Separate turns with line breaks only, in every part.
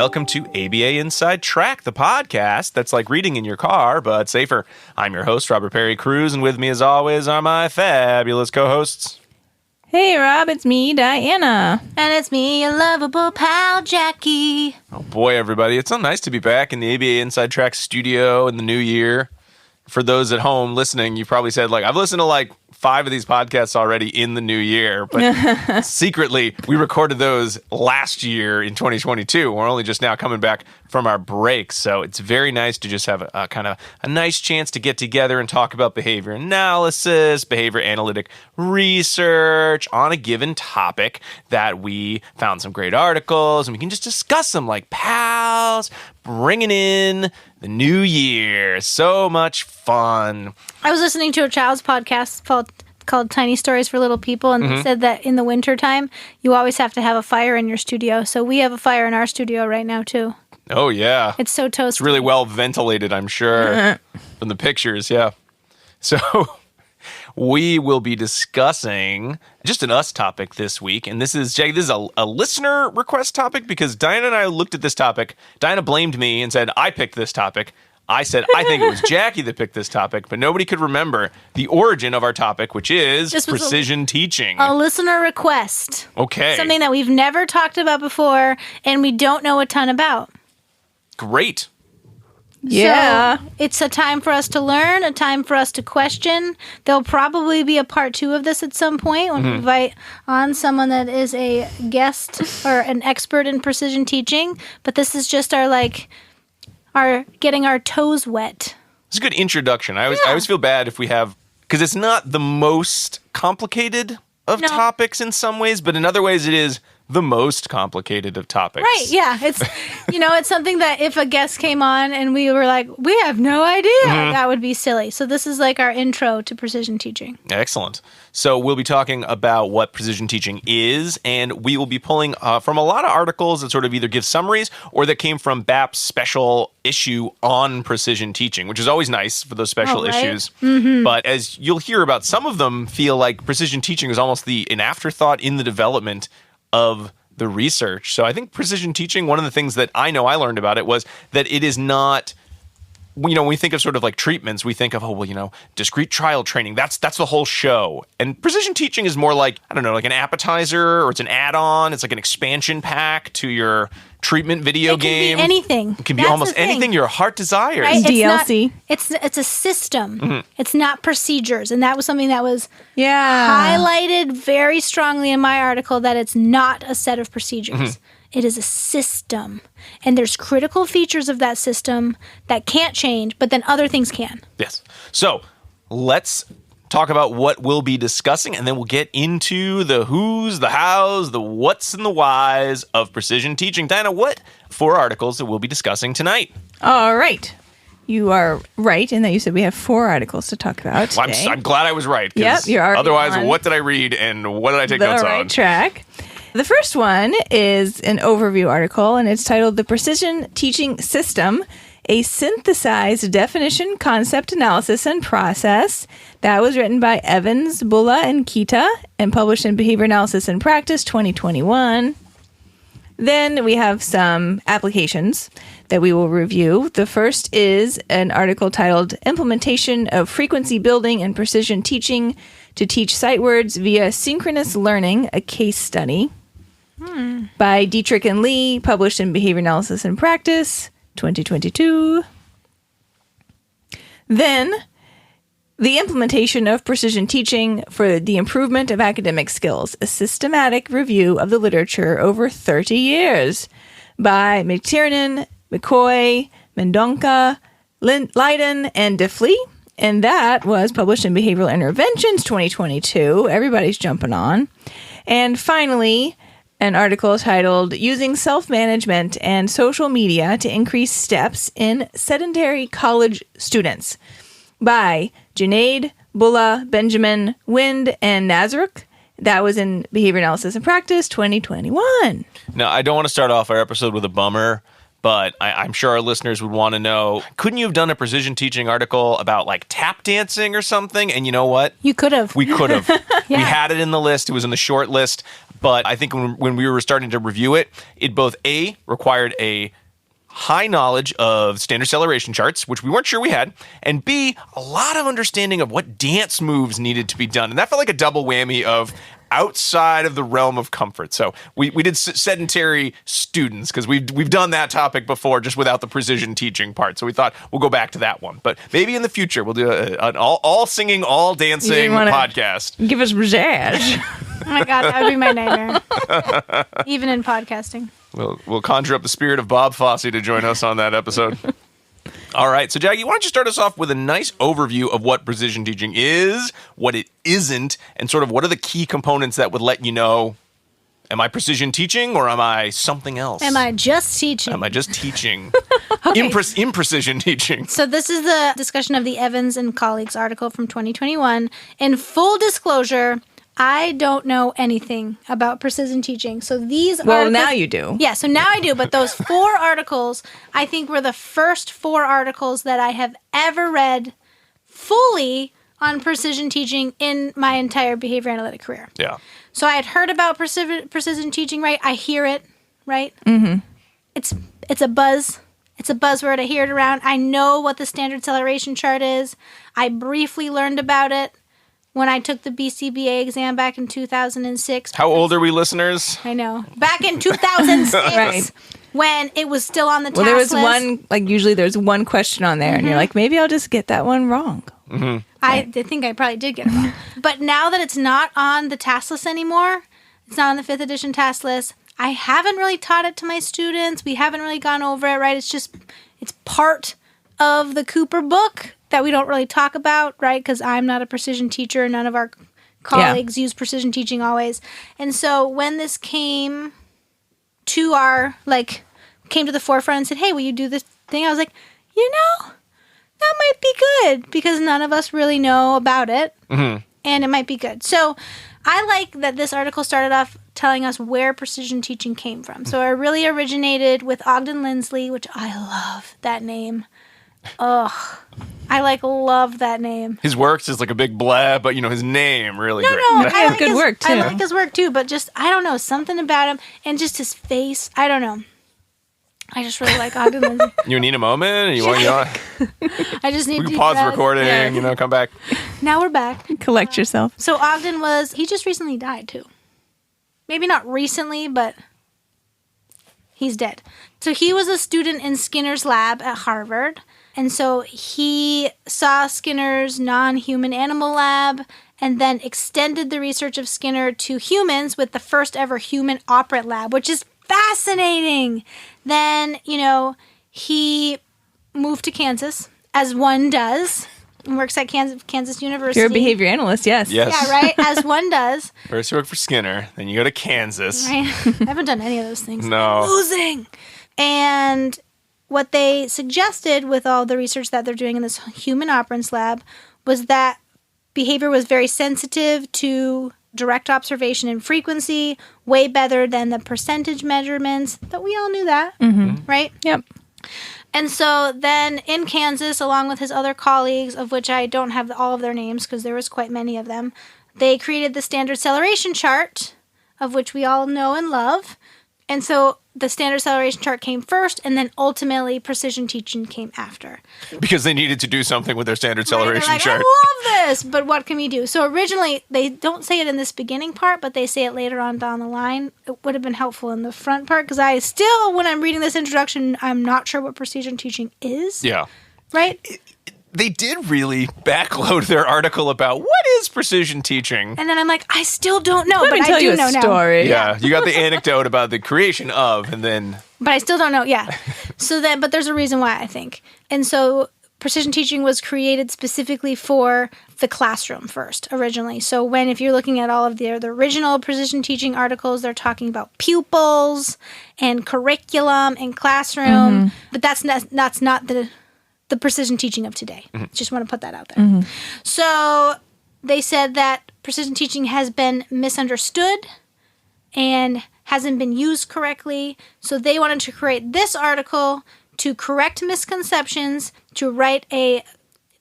welcome to ABA Inside Track, the podcast that's like reading in your car, but safer. I'm your host, Robert Perry Cruz, and with me as always are my fabulous co-hosts.
Hey, Rob, it's me, Diana.
And it's me, your lovable pal, Jackie.
Oh boy, everybody. It's so nice to be back in the ABA Inside Track studio in the new year. For those at home listening, you probably said, I've listened to 5 of these podcasts already in the new year, but secretly, we recorded those last year in 2022. We're only just now coming back from our break, so it's very nice to just have a kind of a nice chance to get together and talk about behavior analysis, behavior analytic research on a given topic that we found some great articles, and we can just discuss them like pals, bringing in the new year. So much fun.
I was listening to a child's podcast called Tiny Stories for Little People, and they said that in the wintertime, you always have to have a fire in your studio. So we have a fire in our studio right now, too.
Oh, yeah.
It's so toasty.
It's really well ventilated, I'm sure, from the pictures, yeah. So we will be discussing just an us topic this week, and this is a listener request topic because Diana and I looked at this topic. Diana blamed me and said, I picked this topic. I said, I think it was Jackie that picked this topic, but nobody could remember the origin of our topic, which is precision teaching.
A listener request.
Okay.
Something that we've never talked about before, and we don't know a ton about.
Great.
Yeah.
So it's a time for us to learn, a time for us to question. There'll probably be a part 2 of this at some point when we invite on someone that is a guest or an expert in precision teaching. But this is just our getting our toes wet.
It's a good introduction. I always feel bad if we have, because it's not the most complicated of topics in some ways, but in other ways it is the most complicated of topics.
Right, yeah. It's, it's something that if a guest came on and we were like, we have no idea, that would be silly. So this is like our intro to precision teaching.
Excellent. So we'll be talking about what precision teaching is, and we will be pulling from a lot of articles that sort of either give summaries or that came from BAP's special issue on precision teaching, which is always nice for those special issues. But as you'll hear about, some of them feel like precision teaching is almost an afterthought in the development of the research. So I think precision teaching, one of the things that I know I learned about it was that it is not, when we think of sort of like treatments, we think of, discrete trial training. That's the whole show. And precision teaching is more like, like an appetizer, or it's an add-on. It's like an expansion pack to your treatment video game.
It can be anything.
It can be almost anything your heart desires.
Right?
DLC.
It's a system. It's not procedures. And that was something that was highlighted very strongly in my article, that it's not a set of procedures. It is a system. And there's critical features of that system that can't change, but then other things can.
Yes. So let's talk about what we'll be discussing, and then we'll get into the who's, the how's, the what's, and the whys of precision teaching. Diana, what 4 articles that we'll be discussing tonight?
All right. You are right in that you said we have 4 articles to talk about today.
Well, I'm glad I was right.
Yep, you're already
otherwise,
on
what did I read and what did I take notes on?
The right track. The first one is an overview article, and it's titled The Precision Teaching System, a synthesized definition, concept analysis, and process. That was written by Evans, Bulla, and Kita, and published in Behavior Analysis and Practice 2021. Then we have some applications that we will review. The first is an article titled Implementation of Frequency Building and Precision Teaching to Teach Sight Words via Synchronous Learning, a Case Study, by Dietrich and Lee, published in Behavior Analysis and Practice 2022. Then, the implementation of precision teaching for the improvement of academic skills, a systematic review of the literature over 30 years, by McTiernan, McCoy, Mendonca, Leiden, and Diffley. And that was published in Behavioral Interventions 2022. Everybody's jumping on. And finally, an article titled Using Self-Management and Social Media to Increase Steps in Sedentary College Students, by Junaid, Bulla, Benjamin, Wind, and Nazaruk. That was in Behavior Analysis and Practice 2021.
Now, I don't want to start off our episode with a bummer, but I'm sure our listeners would want to know, couldn't you have done a precision teaching article about like tap dancing or something? And you know what?
You could have.
We could have.
Yeah.
We had it in the list. It was in the short list. But I think when we were starting to review it, it both A, required a high knowledge of standard celeration charts, which we weren't sure we had, and B, a lot of understanding of what dance moves needed to be done. And that felt like a double whammy of outside of the realm of comfort. So we did sedentary students because we've done that topic before just without the precision teaching part. So we thought we'll go back to that one. But maybe in the future we'll do an all singing, all dancing podcast.
Give us pizzazz.
Oh my God, that would be my nightmare. Even in podcasting.
We'll conjure up the spirit of Bob Fosse to join us on that episode. All right. So, Jackie, why don't you start us off with a nice overview of what precision teaching is, what it isn't, and sort of what are the key components that would let you know, am I precision teaching or am I something else?
Am I just teaching?
Am I just teaching?
Okay.
Imprecision teaching.
So this is the discussion of the Evans and colleagues article from 2021. In full disclosure, I don't know anything about precision teaching. So these
Well, now you do.
Yeah, so now I do. But those 4 articles, I think, were the first 4 articles that I have ever read fully on precision teaching in my entire behavior analytic career.
Yeah.
So I had heard about precision teaching, right? I hear it, right? Mm-hmm. It's a buzz. It's a buzzword. I hear it around. I know what the standard celeration chart is. I briefly learned about it when I took the BCBA exam back in 2006.
How old are we, listeners?
I know. Back in 2006,
Right.
when it was still on the task
Well, there was
list.
one, like usually there's one question on there, and you're like, maybe I'll just get that one wrong.
Mm-hmm.
I think I probably did get it wrong. But now that it's not on the task list anymore, it's not on the 5th edition task list, I haven't really taught it to my students. We haven't really gone over it, right? It's part of the Cooper book that we don't really talk about, right? Because I'm not a precision teacher. None of our colleagues use precision teaching always. And so when this came to came to the forefront and said, hey, will you do this thing? I was like, that might be good because none of us really know about it. Mm-hmm. And it might be good. So I like that this article started off telling us where precision teaching came from. So it really originated with Ogden Lindsley, which I love that name. Ugh. I love that name.
His works is like a big blab, but his name really great.
No,
I like good work too.
I like his work too, but just, I don't know, something about him and just his face. I don't know. I just really like Ogden Lindsley.
You need a moment?
I just need
we
to
can pause the recording, come back.
Now we're back.
Collect yourself.
So Ogden he just recently died too. Maybe not recently, but he's dead. So he was a student in Skinner's lab at Harvard. And so he saw Skinner's non-human animal lab and then extended the research of Skinner to humans with the first ever human operant lab, which is fascinating. Then, he moved to Kansas, as one does, and works at Kansas University.
You're a behavior analyst, yes.
Yes.
Yeah, right? As one does.
First you work for Skinner, then you go to Kansas.
Right? I haven't done any of those things.
No.
I'm losing. And what they suggested with all the research that they're doing in this human operants lab was that behavior was very sensitive to direct observation and frequency, way better than the percentage measurements. But we all knew that, right?
Yep.
And so then in Kansas, along with his other colleagues, of which I don't have all of their names because there was quite many of them, they created the standard celeration chart, of which we all know and love. And so the standard celeration chart came first, and then ultimately precision teaching came after.
Because they needed to do something with their standard celeration
Right?
chart.
I love this, but what can we do? So originally, they don't say it in this beginning part, but they say it later on down the line. It would have been helpful in the front part, because I still, when I'm reading this introduction, I'm not sure what precision teaching is.
Yeah.
Right?
They did really backload their article about what is precision teaching.
And then I'm like, I still don't know,
Let
but
me tell
I
you
do
a
know now.
story.
Yeah, you got the anecdote about the creation of, and then...
But I still don't know, yeah. But there's a reason why, I think. And so precision teaching was created specifically for the classroom first, originally. So if you're looking at all of the original precision teaching articles, they're talking about pupils and curriculum and classroom. But that's not the precision teaching of today. Just want to put that out there. So they said that precision teaching has been misunderstood and hasn't been used correctly. So they wanted to create this article to correct misconceptions, to write a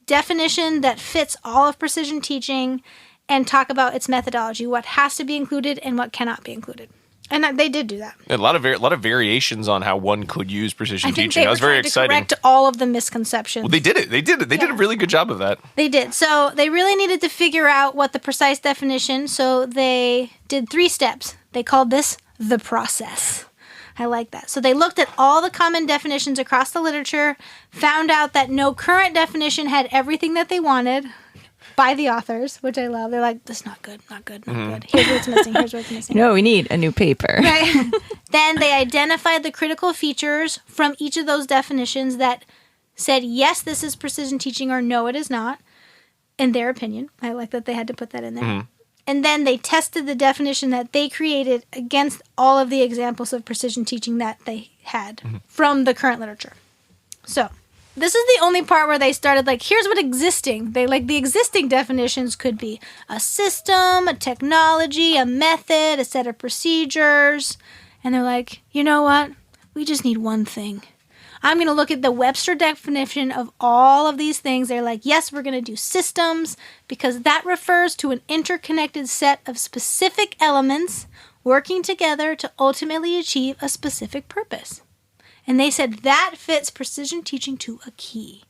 definition that fits all of precision teaching, and talk about its methodology, what has to be included and what cannot be included. And they did do that.
A lot of variations on how one could use precision teaching.
They
That was very
to
exciting.
correct all of the misconceptions.
Well, they did it. They did a really good job of that.
They did. So they really needed to figure out what the precise definition. So they did 3 steps. They called this the process. I like that. So they looked at all the common definitions across the literature, found out that no current definition had everything that they wanted by the authors, which I love. They're like, this is not good, not good, not good. Here's what's missing, here's what's missing.
No, we need a new paper.
Right. Then they identified the critical features from each of those definitions that said, yes, this is precision teaching, or no, it is not, in their opinion. I like that they had to put that in there. And then they tested the definition that they created against all of the examples of precision teaching that they had from the current literature. So this is the only part where they started like, here's what existing. They like the existing definitions could be a system, a technology, a method, a set of procedures. And they're like, you know what? We just need one thing. I'm going to look at the Webster definition of all of these things. They're like, yes, we're going to do systems because that refers to an interconnected set of specific elements working together to ultimately achieve a specific purpose. And they said that fits precision teaching to a key.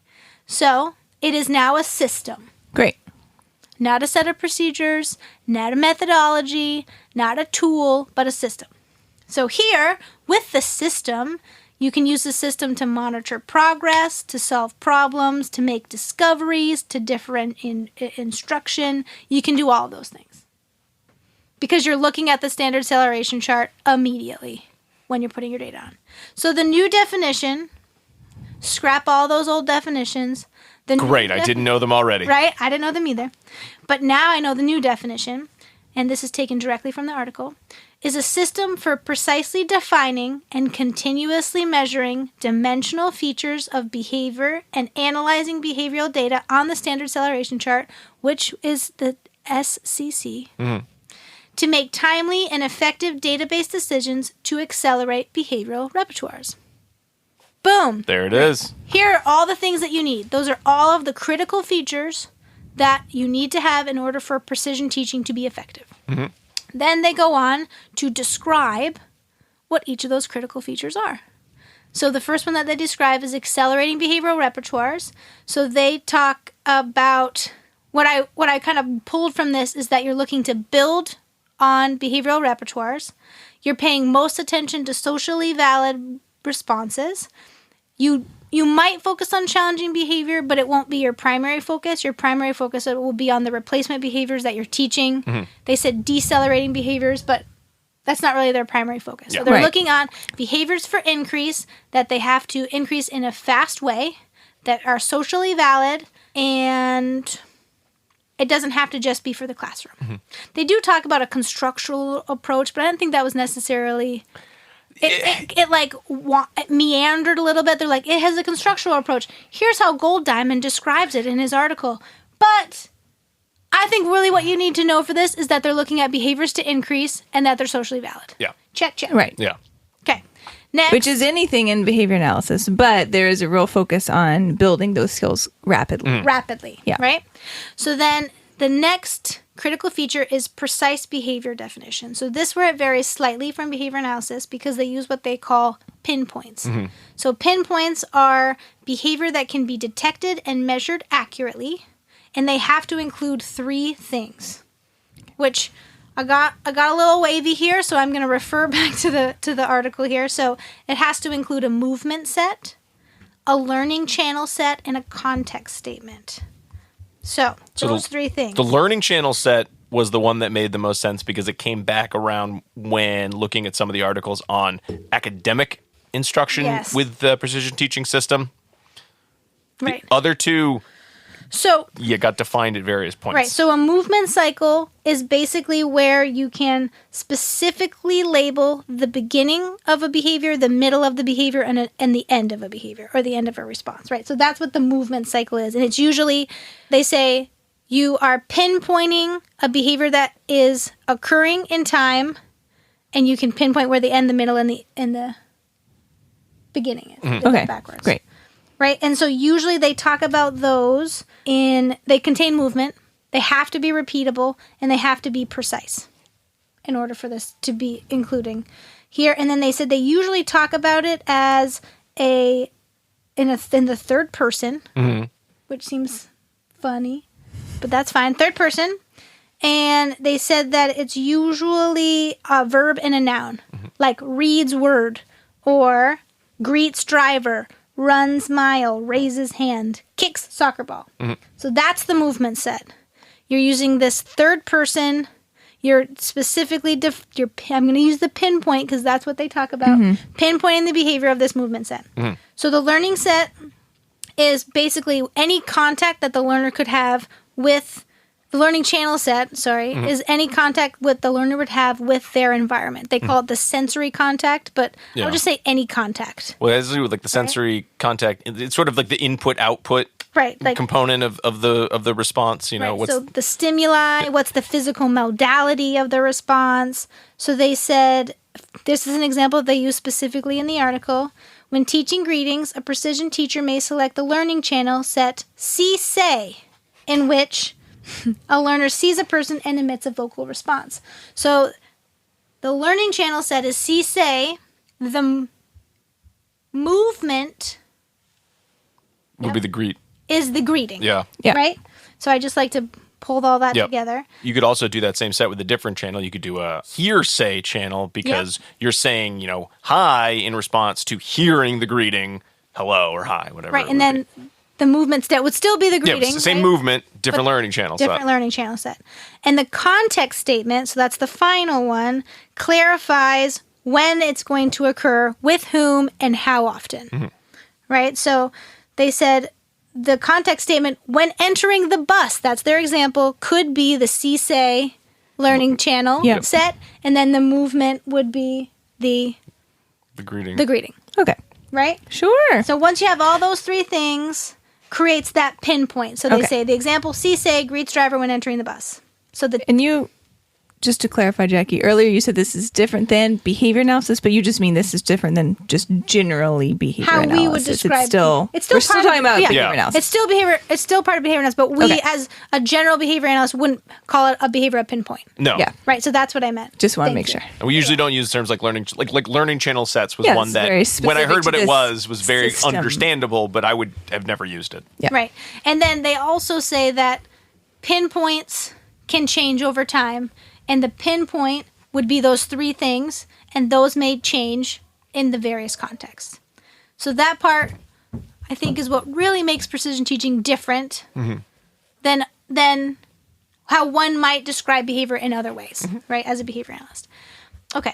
So it is now a system.
Great.
Not a set of procedures, not a methodology, not a tool, but a system. So here, with the system, you can use the system to monitor progress, to solve problems, to make discoveries, to different instruction. You can do all of those things. Because you're looking at the standard celeration chart immediately when you're putting your data on. So the new definition, scrap all those old definitions.
Great, I didn't know them already.
Right, I didn't know them either. But now I know the new definition, and this is taken directly from the article, is a system for precisely defining and continuously measuring dimensional features of behavior and analyzing behavioral data on the standard celeration chart, which is the SCC, to make timely and effective database decisions to accelerate behavioral repertoires. Boom.
There it is.
Here are all the things that you need. Those are all of the critical features that you need to have in order for precision teaching to be effective. Then they go on to describe what each of those critical features are. So the first one that they describe is accelerating behavioral repertoires. So they talk about what I kind of pulled from this is that you're looking to build on behavioral repertoires. You're paying most attention to socially valid responses. You might focus on challenging behavior, but it won't be your primary focus. Your primary focus will be on the replacement behaviors that you're teaching. They said decelerating behaviors, but that's not really their primary focus.
Yeah.
So they're
Right.
looking on behaviors for increase, that they have to increase in a fast way, that are socially valid, and it doesn't have to just be for the classroom. They do talk about a constructual approach, but I don't think that was necessarily... It meandered a little bit. They're like, it has a constructural approach. Here's how Gold Diamond describes it in his article. But I think really what you need to know for this is that they're looking at behaviors to increase and that they're socially valid.
Yeah.
Check, check.
Right.
Yeah.
Okay. Next.
Which is anything in behavior analysis, but there is a real focus on building those skills rapidly.
Rapidly.
Yeah.
Right? So then the next critical feature is precise behavior definition. So this where it varies slightly from behavior analysis because they use what they call pinpoints. So pinpoints are behavior that can be detected and measured accurately, and they have to include 3 things, which I got a little wavy here, so I'm going to refer back to the article here. So it has to include a movement set, a learning channel set, and a context statement. So those 3 things.
The learning channel set was the one that made the most sense because it came back around when looking at some of the articles on academic instruction with the precision teaching system.
Right.
The other 2,
So
you got defined at various points.
right. So a movement cycle is basically where you can specifically label the beginning of a behavior, the middle of the behavior, and the end of a behavior or the end of a response, right? So that's what the movement cycle is. And it's usually, they say, you are pinpointing a behavior that is occurring in time and you can pinpoint where the end, the middle, and the beginning is. They
Okay,
backwards.
great.
Right? And so usually they talk about those they contain movement, they have to be repeatable, and they have to be precise in order for this to be including here. And then they said they usually talk about it as in the third person, which seems funny, but that's fine. Third person. And they said that it's usually a verb and a noun, like reads word, or greets driver, runs mile, raises hand, kicks soccer ball. So that's the movement set. You're using this third person. You're specifically, I'm going to use the pinpoint because that's what they talk about, pinpointing the behavior of this movement set. So the learning set is basically any contact that the learner could have with the learning channel set, is any contact what the learner would have with their environment. They call it the sensory contact, but I'll just say any contact.
Well, it has to do with like the sensory contact. It's sort of like the input-output component of the response. You know,
so the stimuli, what's the physical modality of the response? So they said, this is an example they use specifically in the article. When teaching greetings, a precision teacher may select the learning channel set see-say, in which a learner sees a person and emits a vocal response. So the learning channel set is see-say. The movement
would be the greet.
Is the greeting.
Yeah.
Right? So I just like to pull all that together.
You could also do that same set with a different channel. You could do a hearsay channel because you're saying, hi in response to hearing the greeting, hello or hi, whatever.
Right, and then the movement set would still be the greeting.
Yeah, same movement, different learning channel set.
Different learning channel set. And the context statement, so that's the final one, clarifies when it's going to occur, with whom, and how often. Right? So they said the context statement, when entering the bus, that's their example, could be the see-say learning channel set, and then the movement would be the
greeting.
The greeting.
Okay.
Right?
Sure.
So once you have all those three things, creates that pinpoint. So they say the example, see-say greets driver when entering the bus. So
and you, just to clarify, Jackie, earlier you said this is different than behavior analysis, but you just mean this is different than just generally behavior analysis.
How we would describe
we're still talking about behavior analysis.
It's still behavior. It's still part of behavior analysis, but we, as a general behavior analyst, wouldn't call it a behavior at pinpoint.
No.
Yeah.
Right. So that's what I meant.
Just want to make sure.
And we usually don't use terms like learning, like learning channel sets was one that when I heard what it was very understandable, but I would have never used it.
Yeah.
Right. And then they also say that pinpoints can change over time. And the pinpoint would be those three things, and those may change in the various contexts. So that part, I think, is what really makes precision teaching different than how one might describe behavior in other ways, right, as a behavior analyst. Okay.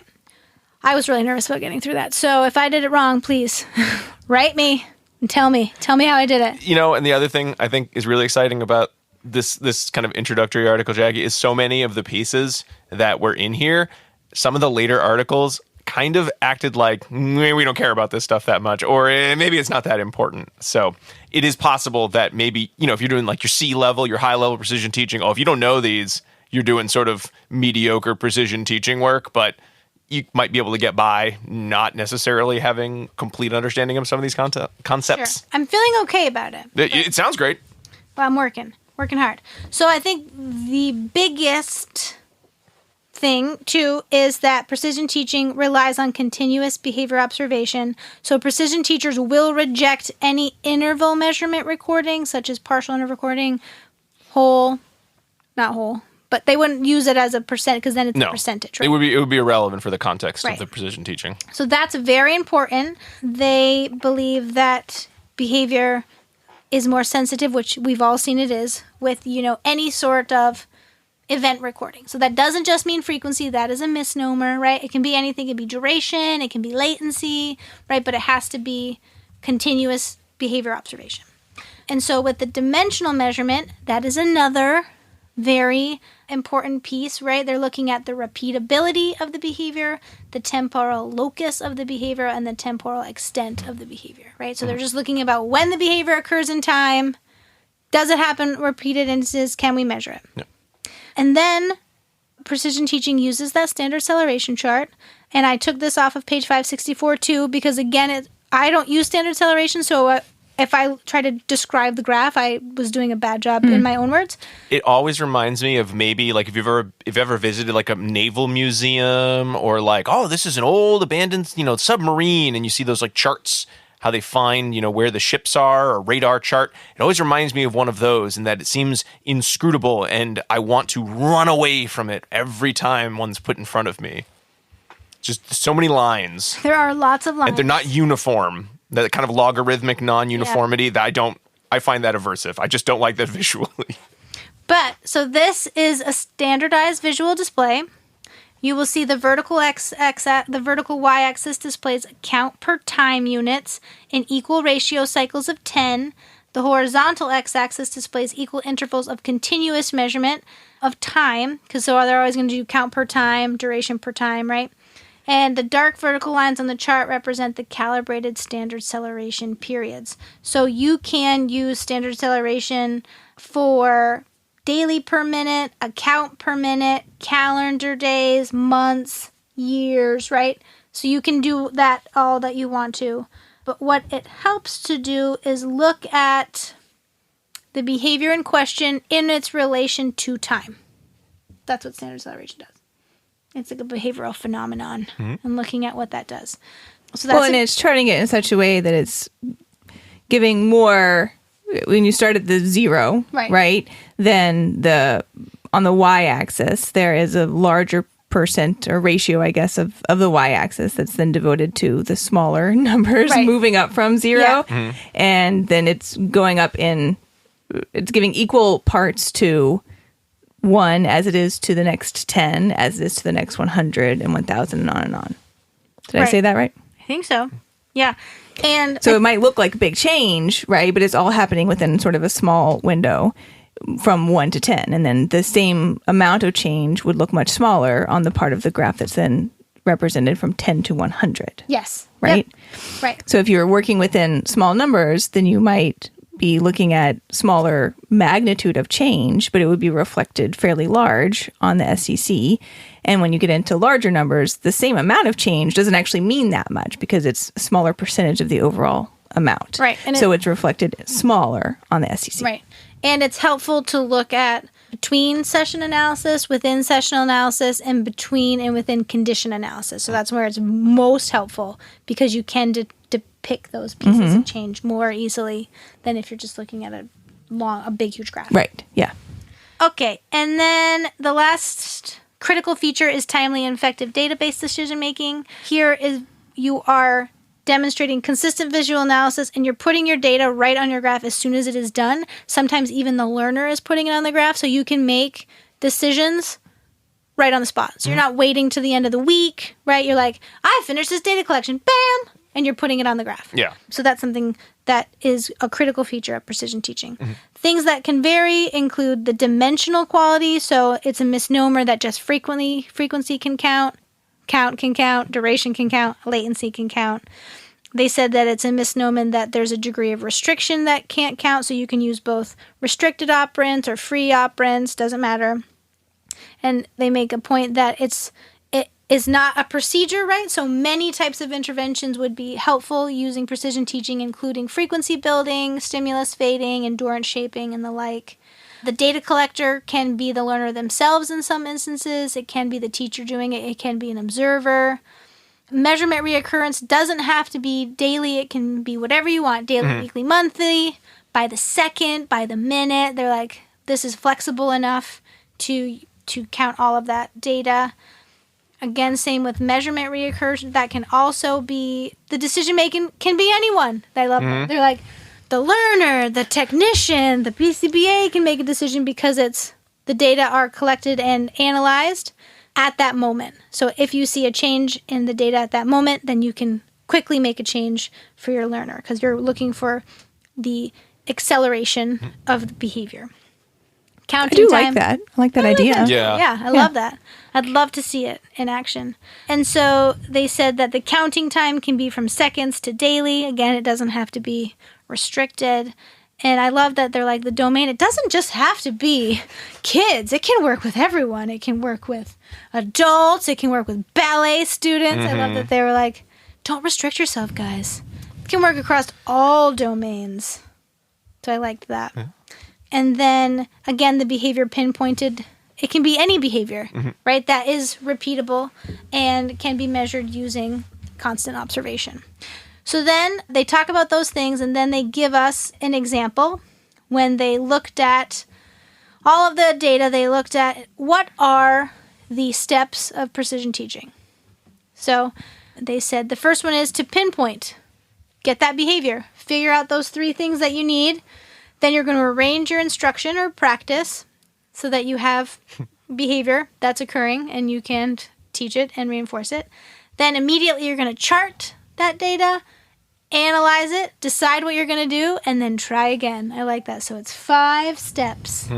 I was really nervous about getting through that. So if I did it wrong, please write me and tell me how I did it.
And the other thing I think is really exciting about this kind of introductory article, Jackie, is so many of the pieces that were in here, some of the later articles kind of acted like, we don't care about this stuff that much, or maybe it's not that important. So it is possible that maybe, if you're doing like your C-level, your high-level precision teaching, if you don't know these, you're doing sort of mediocre precision teaching work, but you might be able to get by not necessarily having complete understanding of some of these concepts.
Sure. I'm feeling okay about it.
It sounds great.
Well, I'm working hard. So I think the biggest thing, too, is that precision teaching relies on continuous behavior observation. So precision teachers will reject any interval measurement recording, such as partial interval recording, not whole, but they wouldn't use it as a percent because then it's a percentage. Right?
It would be irrelevant for the context of the precision teaching.
So that's very important. They believe that behavior is more sensitive, which we've all seen it is, with, any sort of event recording. So that doesn't just mean frequency. That is a misnomer, right? It can be anything. It can be duration. It can be latency, right? But it has to be continuous behavior observation. And so with the dimensional measurement, that is another very important piece, right? They're looking at the repeatability of the behavior, the temporal locus of the behavior, and the temporal extent of the behavior, right? So they're just looking about when the behavior occurs in time. Does it happen repeated instances? Can we measure it?
Yeah.
And then Precision teaching uses that standard celeration chart. And I took this off of page 564 too, because again, I don't use standard celeration. So if I try to describe the graph, I was doing a bad job in my own words.
It always reminds me of maybe like if you've ever visited like a naval museum, or like, oh, this is an old abandoned, submarine, and you see those like charts, how they find, where the ships are, or radar chart. It always reminds me of one of those, in that it seems inscrutable and I want to run away from it every time one's put in front of me. Just so many lines.
There are lots of lines.
And they're not uniform. That kind of logarithmic non-uniformity that I find that aversive. I just don't like that visually.
But, so this is a standardized visual display. You will see the vertical the vertical y-axis displays count per time units in equal ratio cycles of 10. The horizontal x-axis displays equal intervals of continuous measurement of time, because so they're always going to do count per time, duration per time, right? And the dark vertical lines on the chart represent the calibrated standard celeration periods. So you can use standard celeration for daily per minute, a count per minute, calendar days, months, years, right? So you can do that all that you want to. But what it helps to do is look at the behavior in question in its relation to time. That's what standard celeration does. It's like a behavioral phenomenon, and looking at what that does. So that's
and it's charting it in such a way that it's giving more. When you start at the 0, right? Then on the y-axis, there is a larger percent or ratio, I guess, of the y-axis that's then devoted to the smaller numbers moving up from 0. Yeah. And then it's going up it's giving equal parts to 1 as it is to the next 10, as it is to the next 100 and 1,000 and on and on. Did I say that right?
I think so. Yeah. And
so it might look like a big change, right? But it's all happening within sort of a small window from 1 to 10. And then the same amount of change would look much smaller on the part of the graph that's then represented from 10 to 100.
Yes.
Right?
Yep. Right.
So if you're working within small numbers, then you might be looking at smaller magnitude of change, but it would be reflected fairly large on the SCC. And when you get into larger numbers, the same amount of change doesn't actually mean that much, because it's a smaller percentage of the overall amount.
Right. And
so it's reflected smaller on the SCC.
Right. And it's helpful to look at between session analysis, within sessional analysis, and between and within condition analysis. So that's where it's most helpful, because you can depict those pieces of change more easily than if you're just looking at a big, huge graph.
Right. Yeah.
Okay. And then the last critical feature is timely and effective database decision making. Here is you are demonstrating consistent visual analysis, and you're putting your data right on your graph as soon as it is done. Sometimes even the learner is putting it on the graph, so you can make decisions right on the spot. So you're not waiting to the end of the week, right? You're like, I finished this data collection, bam, and you're putting it on the graph.
Yeah.
So that's something that is a critical feature of precision teaching. Things that can vary include the dimensional quality. So it's a misnomer that just frequency can count can count, duration can count, latency can count. They said that it's a misnomer that there's a degree of restriction that can't count, so you can use both restricted operands or free operands, doesn't matter. And they make a point that it is not a procedure, right? So many types of interventions would be helpful using precision teaching, including frequency building, stimulus fading, endurance shaping, and the like. The data collector can be the learner themselves in some instances. It can be the teacher doing it. It can be an observer. Measurement reoccurrence doesn't have to be daily. It can be whatever you want. Daily, weekly, monthly, by the second, by the minute. They're like, this is flexible enough to count all of that data. Again, same with measurement reoccurrence. That can also be, the decision making can be anyone. I love that. They're like, the learner, the technician, the PCBA can make a decision because the data are collected and analyzed at that moment. So if you see a change in the data at that moment, then you can quickly make a change for your learner, because you're looking for the acceleration of the behavior. Counting time.
Like that. I like that idea.
Yeah, I love that. I'd love to see it in action. And so they said that the counting time can be from seconds to daily. Again, it doesn't have to be restricted. And I love that they're like the domain. It doesn't just have to be kids. It can work with everyone. It can work with adults. It can work with ballet students. I love that they were like, don't restrict yourself, guys. It can work across all domains. So I liked that. Yeah. And then, again, the behavior pinpointed. It can be any behavior, right? That is repeatable and can be measured using constant observation. So then they talk about those things, and then they give us an example. When they looked at all of the data, they looked at what are the steps of precision teaching. So they said the first one is to pinpoint. Get that behavior. Figure out those 3 things that you need. Then you're going to arrange your instruction or practice so that you have behavior that's occurring and you can teach it and reinforce it. Then immediately you're going to chart that data, analyze it, decide what you're going to do, and then try again. I like that. So it's 5 steps.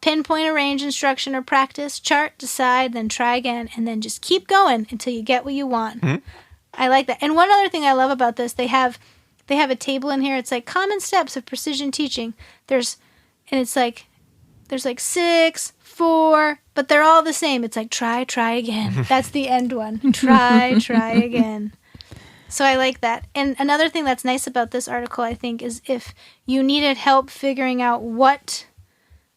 Pinpoint, arrange, instruction, or practice, chart, decide, then try again, and then just keep going until you get what you want. I like that. And one other thing I love about this, they have a table in here. It's like common steps of precision teaching. There's like 6, 4, but they're all the same. It's like try again. That's the end one. Try again. So I like that. And another thing that's nice about this article, I think, is if you needed help figuring out what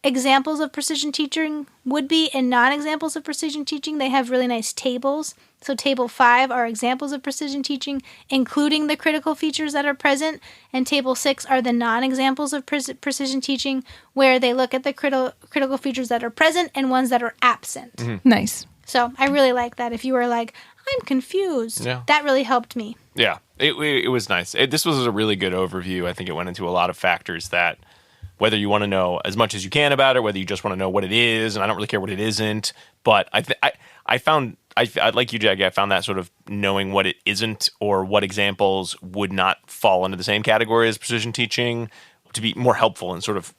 examples of precision teaching would be and non-examples of precision teaching, they have really nice tables. So table 5 are examples of precision teaching, including the critical features that are present, and table 6 are the non-examples of precision teaching, where they look at the critical features that are present and ones that are absent.
Nice.
So I really like that. If you were like, I'm confused, that really helped me.
Yeah, it was nice. This was a really good overview. I think it went into a lot of factors that, whether you want to know as much as you can about it, whether you just want to know what it is, and I don't really care what it isn't, but I found, like you, Jackie, I found that sort of knowing what it isn't or what examples would not fall into the same category as precision teaching to be more helpful in sort of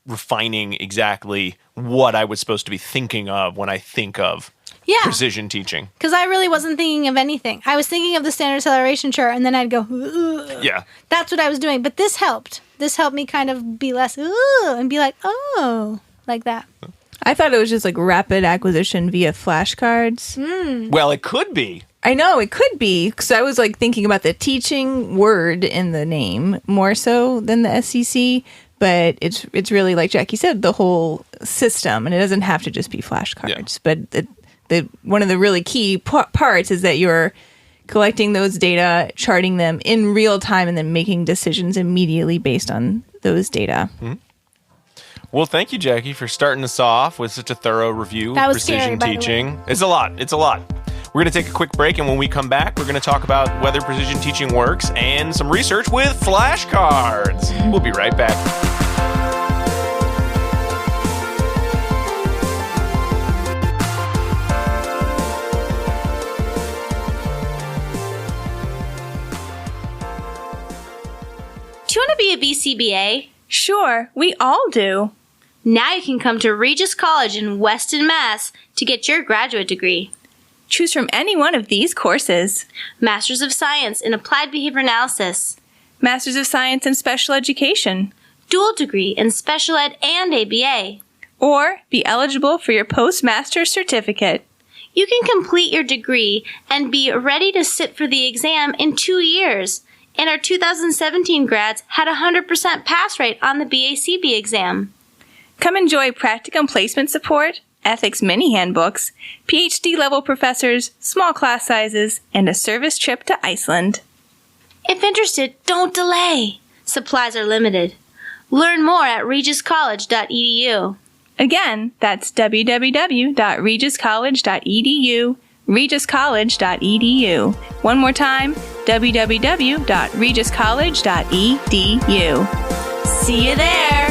refining exactly what I was supposed to be thinking of when I think of precision teaching.
Because I really wasn't thinking of anything. I was thinking of the standard celeration chart, and then I'd go, ugh.
Yeah.
That's what I was doing. But this helped. This helped me kind of be less, ugh, and be like, oh, like that.
I thought it was just like rapid acquisition via flashcards.
Well, it could be.
I know, it could be, because I was like thinking about the teaching word in the name more so than the SEC, but it's really, like Jackie said, the whole system, and it doesn't have to just be flashcards. But one of the really key parts is that you're collecting those data, charting them in real time, and then making decisions immediately based on those data.
Well, thank you, Jackie, for starting us off with such a thorough review of precision teaching. It's a lot. We're going to take a quick break, and when we come back, we're going to talk about whether precision teaching works and some research with flashcards. We'll be right back.
Do you want to be a BCBA?
Sure, we all do.
Now you can come to Regis College in Weston, Mass. to get your graduate degree.
Choose from any one of these courses.
Masters of Science in Applied Behavior Analysis.
Masters of Science in Special Education.
Dual degree in Special Ed and ABA.
Or be eligible for your postmaster's certificate.
You can complete your degree and be ready to sit for the exam in 2 years. And our 2017 grads had a 100% pass rate on the BACB exam.
Come enjoy practicum placement support, ethics mini handbooks, PhD-level professors, small class sizes, and a service trip to Iceland.
If interested, don't delay. Supplies are limited. Learn more at regiscollege.edu.
Again, that's www.regiscollege.edu, regiscollege.edu. One more time, www.regiscollege.edu.
See you there!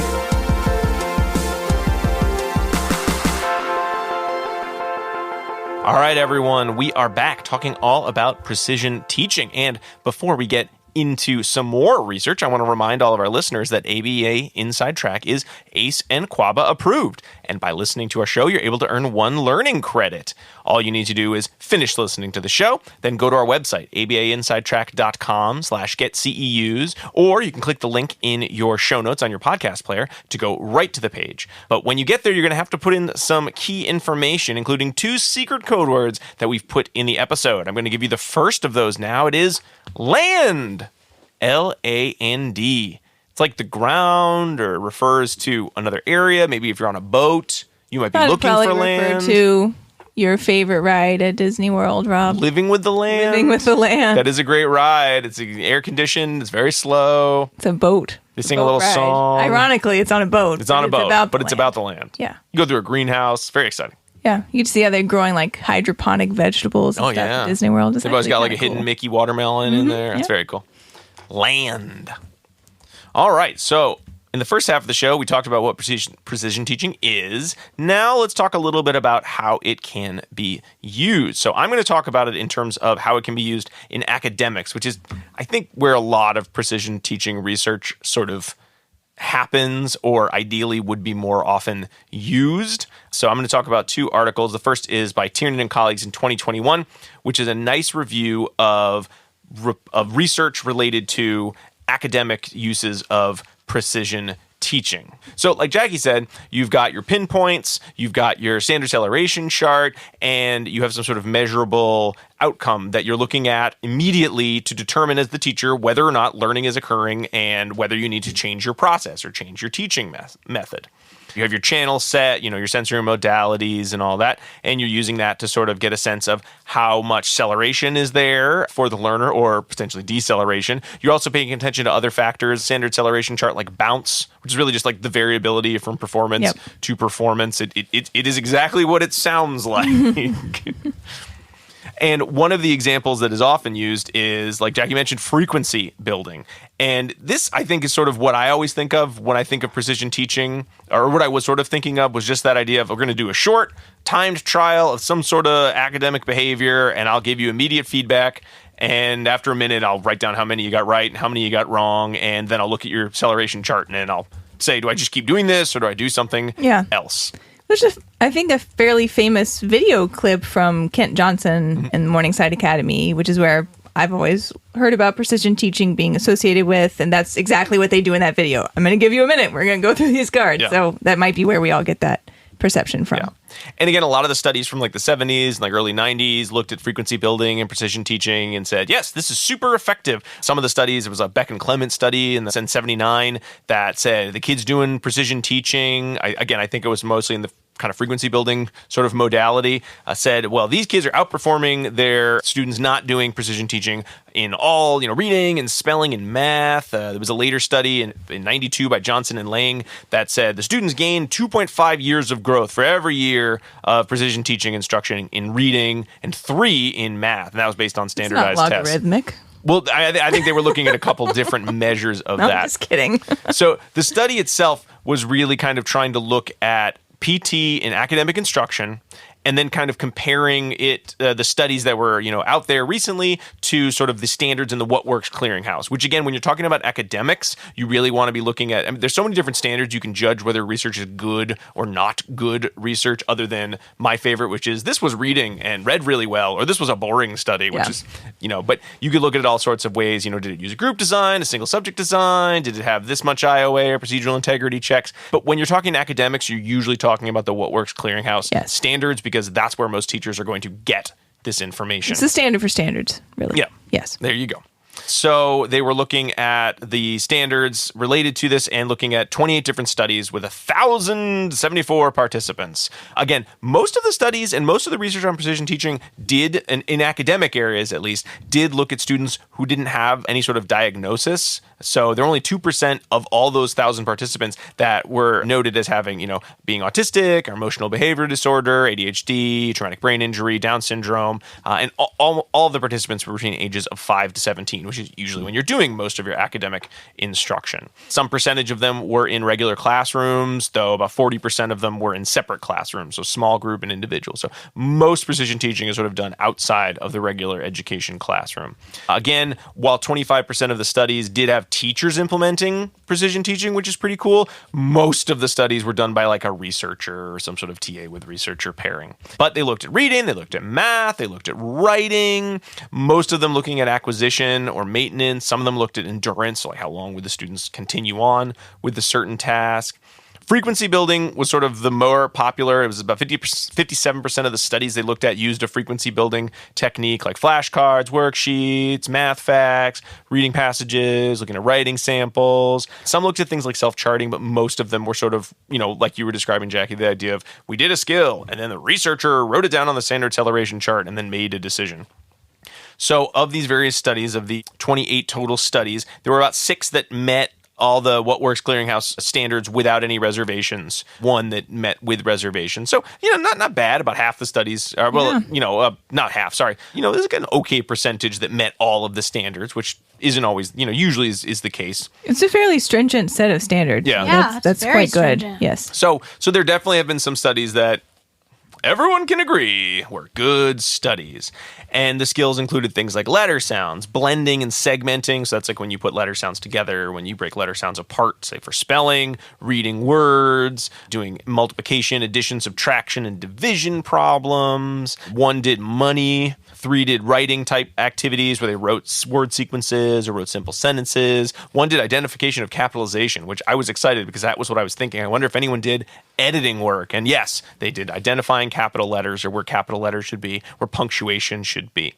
All right, everyone, we are back talking all about precision teaching. And before we get into some more research, I want to remind all of our listeners that ABA Inside Track is ACE and QABA approved. And by listening to our show, you're able to earn 1 learning credit. All you need to do is finish listening to the show, then go to our website, abainsidetrack.com/getceus, or you can click the link in your show notes on your podcast player to go right to the page. But when you get there, you're going to have to put in some key information, including 2 secret code words that we've put in the episode. I'm going to give you the first of those now. It is land. L-A-N-D. It's like the ground, or refers to another area. Maybe if you're on a boat, you might be looking for land.
Refer to your favorite ride at Disney World, Rob.
Living with the land.
Living with the land.
That is a great ride. It's air conditioned. It's very slow.
It's a boat.
They sing a little song.
Ironically, it's on a boat.
It's on a boat, but it's about the land.
Yeah.
You go through a greenhouse. Very exciting.
Yeah, you can see how they're growing like hydroponic vegetables and stuff at Disney World.
They've always got like a hidden Mickey watermelon in there. That's very cool. Land. All right, so in the first half of the show, we talked about what precision teaching is. Now let's talk a little bit about how it can be used. So I'm going to talk about it in terms of how it can be used in academics, which is, I think, where a lot of precision teaching research sort of happens, or ideally would be more often used. So I'm going to talk about 2 articles. The first is by Tiernan and colleagues in 2021, which is a nice review of research related to academic uses of precision teaching. So like Jackie said, you've got your pinpoints, you've got your standard celeration chart, and you have some sort of measurable outcome that you're looking at immediately to determine as the teacher whether or not learning is occurring and whether you need to change your process or change your teaching method. You have your channel set, your sensory modalities and all that, and you're using that to sort of get a sense of how much celeration is there for the learner, or potentially deceleration. You're also paying attention to other factors, standard celeration chart like bounce, which is really just like the variability from performance to performance. It is exactly what it sounds like. And one of the examples that is often used is, like Jackie mentioned, frequency building. And this, I think, is sort of what I always think of when I think of precision teaching, or what I was sort of thinking of was just that idea of we're going to do a short, timed trial of some sort of academic behavior, and I'll give you immediate feedback. And after a minute, I'll write down how many you got right and how many you got wrong. And then I'll look at your celeration chart, and then I'll say, do I just keep doing this, or do I do something else?
There's, I think, a fairly famous video clip from Kent Johnson in Morningside Academy, which is where I've always heard about precision teaching being associated with, and that's exactly what they do in that video. I'm going to give you a minute. We're going to go through these cards. Yeah. So that might be where we all get that perception from. Yeah.
And again, a lot of the studies from like the 70s and like early 90s looked at frequency building and precision teaching and said, yes, this is super effective. Some of the studies, it was a Beck and Clement study in the 79 that said the kids doing precision teaching, I think it was mostly in the kind of frequency building sort of modality, said, well, these kids are outperforming their students not doing precision teaching in all, reading and spelling and math. There was a later study in 92 by Johnson and Lang that said the students gained 2.5 years of growth for every year of precision teaching instruction in reading and 3 in math. And that was based on standardized
it's not logarithmic.
tests. Well, I think they were looking at a couple different measures of that.
I'm just kidding.
So the study itself was really kind of trying to look at PT in academic instruction, and then kind of comparing it, the studies that were, out there recently to sort of the standards in the What Works Clearinghouse, which again, when you're talking about academics, you really want to be looking at, there's so many different standards you can judge whether research is good or not good research, other than my favorite, which is this was reading and read really well, or this was a boring study, which is, but you could look at it all sorts of ways. Did it use a group design, a single subject design? Did it have this much IOA or procedural integrity checks? But when you're talking academics, you're usually talking about the What Works Clearinghouse standards, because that's where most teachers are going to get this information.
It's the standard for standards, really.
Yeah.
Yes.
There you go. So they were looking at the standards related to this and looking at 28 different studies with 1,074 participants. Again, most of the studies and most of the research on precision teaching did, in academic areas at least, did look at students who didn't have any sort of diagnosis. So there are only 2% of all those 1,000 participants that were noted as having, being autistic or emotional behavior disorder, ADHD, traumatic brain injury, Down syndrome, and all of the participants were between ages of 5 to 17, which which is usually when you're doing most of your academic instruction. Some percentage of them were in regular classrooms, though about 40% of them were in separate classrooms, so small group and individual. So most precision teaching is sort of done outside of the regular education classroom. Again, while 25% of the studies did have teachers implementing precision teaching, which is pretty cool, most of the studies were done by like a researcher or some sort of TA with researcher pairing. But they looked at reading, they looked at math, they looked at writing, most of them looking at acquisition or maintenance. Some of them looked at endurance, so like how long would the students continue on with a certain task. Frequency building was sort of the more popular. It was about 57% of the studies they looked at used a frequency building technique like flashcards, worksheets, math facts, reading passages, looking at writing samples. Some looked at things like self-charting, but most of them were sort of, like you were describing, Jackie, the idea of we did a skill and then the researcher wrote it down on the standard celeration chart and then made a decision. So of these various studies, of the 28 total studies, there were about 6 that met all the What Works Clearinghouse standards without any reservations. 1 that met with reservations. So, not bad. About half the studies, not half, sorry. There's like an okay percentage that met all of the standards, which isn't always, usually is the case.
It's a fairly stringent set of standards.
Yeah,
that's
very
quite good.
stringent.
Yes.
So there definitely have been some studies that everyone can agree were good studies. And the skills included things like letter sounds, blending and segmenting. So that's like when you put letter sounds together, when you break letter sounds apart, say for spelling, reading words, doing multiplication, addition, subtraction, and division problems. 1 did money. 3 did writing type activities where they wrote word sequences or wrote simple sentences. 1 did identification of capitalization, which I was excited because that was what I was thinking. I wonder if anyone did editing work. And yes, they did identifying capital letters or where capital letters should be, where punctuation should be.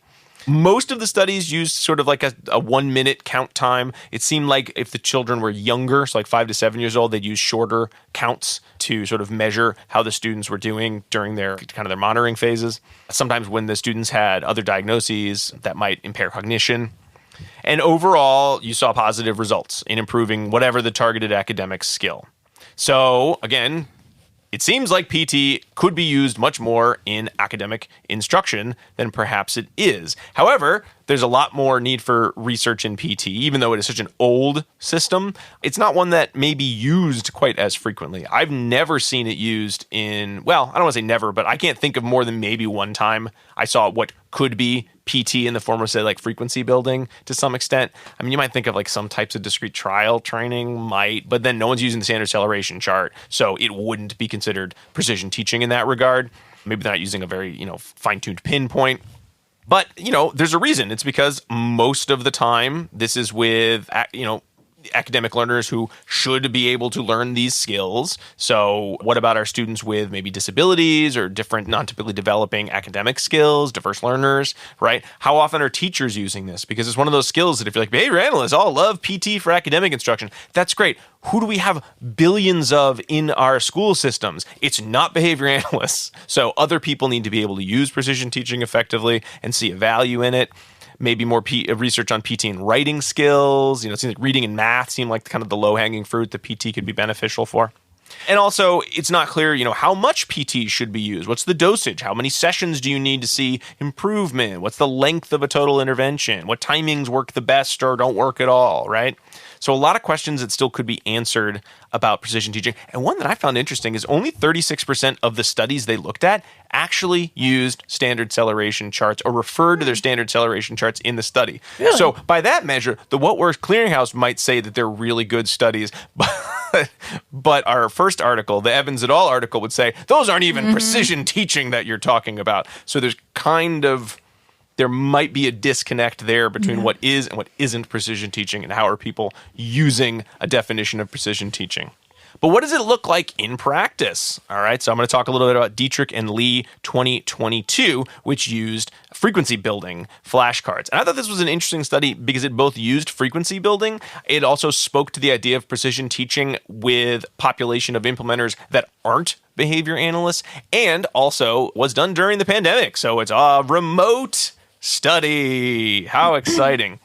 Most of the studies used sort of like a 1-minute count time. It seemed like if the children were younger, so like 5 to 7 years old, they'd use shorter counts to sort of measure how the students were doing during their monitoring phases. Sometimes when the students had other diagnoses that might impair cognition. And overall, you saw positive results in improving whatever the targeted academic skill. So again, it seems like PT could be used much more in academic instruction than perhaps it is. However, there's a lot more need for research in PT. Even though it is such an old system, it's not one that may be used quite as frequently. I've never seen it used in, I don't want to say never, but I can't think of more than maybe one time I saw what could be PT in the form of, say, like frequency building to some extent. I mean, you might think of like some types of discrete trial training but then no one's using the standard celeration chart, so it wouldn't be considered precision teaching in that regard. Maybe they're not using a very, fine-tuned pinpoint. But, there's a reason. It's because most of the time this is with, academic learners who should be able to learn these skills. So what about our students with maybe disabilities or different non-typically developing academic skills, diverse learners, right? How often are teachers using this? Because it's one of those skills that if you're like, behavior analysts all love PT for academic instruction, that's great. Who do we have billions of in our school systems? It's not behavior analysts. So other people need to be able to use precision teaching effectively and see a value in it. Maybe more research on PT and writing skills. It seems like reading and math seem like kind of the low-hanging fruit that PT could be beneficial for. And also, it's not clear, how much PT should be used. What's the dosage? How many sessions do you need to see improvement? What's the length of a total intervention? What timings work the best or don't work at all, right? So a lot of questions that still could be answered about precision teaching. And one that I found interesting is only 36% of the studies they looked at actually used standard celeration charts or referred to their standard celeration charts in the study. Really? So by that measure, the What Works Clearinghouse might say that they're really good studies, but our first article, the Evans et al. Article, would say those aren't even precision teaching that you're talking about. So there might be a disconnect there between what is and what isn't precision teaching and how are people using a definition of precision teaching. But what does it look like in practice? All right, so I'm going to talk a little bit about Dietrich and Lee 2022, which used frequency building flashcards. And I thought this was an interesting study because it both used frequency building. It also spoke to the idea of precision teaching with population of implementers that aren't behavior analysts, and also was done during the pandemic. So it's a remote study. How exciting.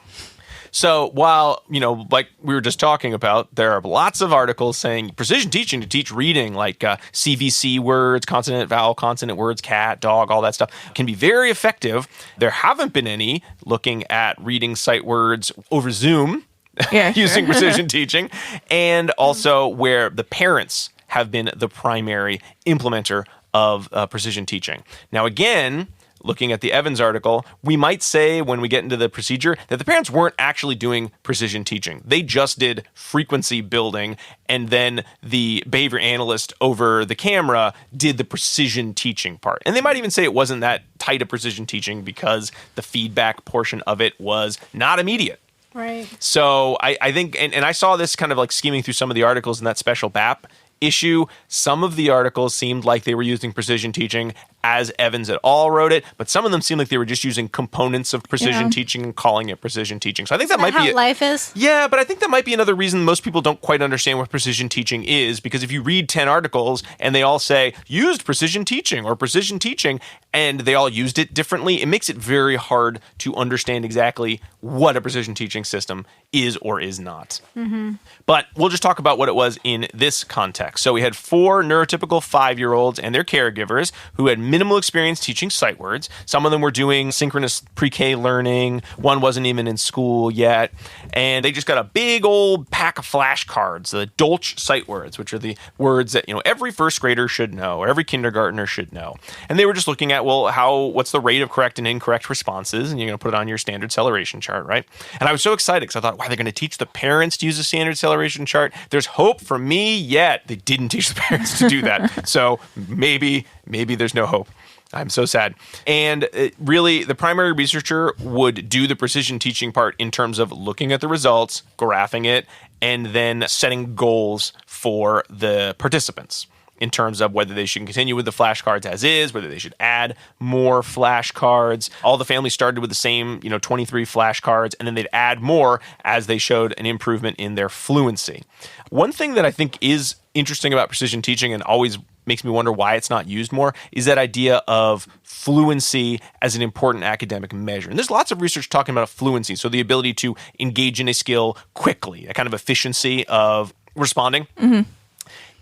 So while, like we were just talking about, there are lots of articles saying precision teaching to teach reading, like CVC words, consonant, vowel, consonant words, cat, dog, all that stuff, can be very effective. There haven't been any looking at reading sight words over Zoom using precision teaching, and also where the parents have been the primary implementer of precision teaching. Now, again, looking at the Evans article, we might say when we get into the procedure that the parents weren't actually doing precision teaching. They just did frequency building, and then the behavior analyst over the camera did the precision teaching part. And they might even say it wasn't that tight a precision teaching because the feedback portion of it was not immediate.
Right.
So I think, and I saw this kind of like skimming through some of the articles in that special BAP issue. Some of the articles seemed like they were using precision teaching as Evans et al. Wrote it, but some of them seemed like they were just using components of precision teaching and calling it precision teaching. So I think that might be
how life is.
Yeah, but I think that might be another reason most people don't quite understand what precision teaching is, because if you read 10 articles and they all say used precision teaching or precision teaching, and they all used it differently, it makes it very hard to understand exactly what a precision teaching system is or is not. Mm-hmm. But we'll just talk about what it was in this context. So we had 4 neurotypical 5-year-olds and their caregivers who had minimal experience teaching sight words. Some of them were doing synchronous pre-K learning. One wasn't even in school yet. And they just got a big old pack of flashcards, the Dolch sight words, which are the words that, every first grader should know or every kindergartner should know. And they were just looking at, what's the rate of correct and incorrect responses? And you're going to put it on your standard celeration chart, right? And I was so excited because I thought, wow, they're going to teach the parents to use a standard celeration chart. There's hope for me yet. They didn't teach the parents to do that. So maybe there's no hope. I'm so sad. And really, the primary researcher would do the precision teaching part in terms of looking at the results, graphing it, and then setting goals for the participants in terms of whether they should continue with the flashcards as is, whether they should add more flashcards. All the families started with the same, 23 flashcards, and then they'd add more as they showed an improvement in their fluency. One thing that I think is interesting about precision teaching and always makes me wonder why it's not used more is that idea of fluency as an important academic measure. And there's lots of research talking about fluency, so the ability to engage in a skill quickly, a kind of efficiency of responding. Mm-hmm.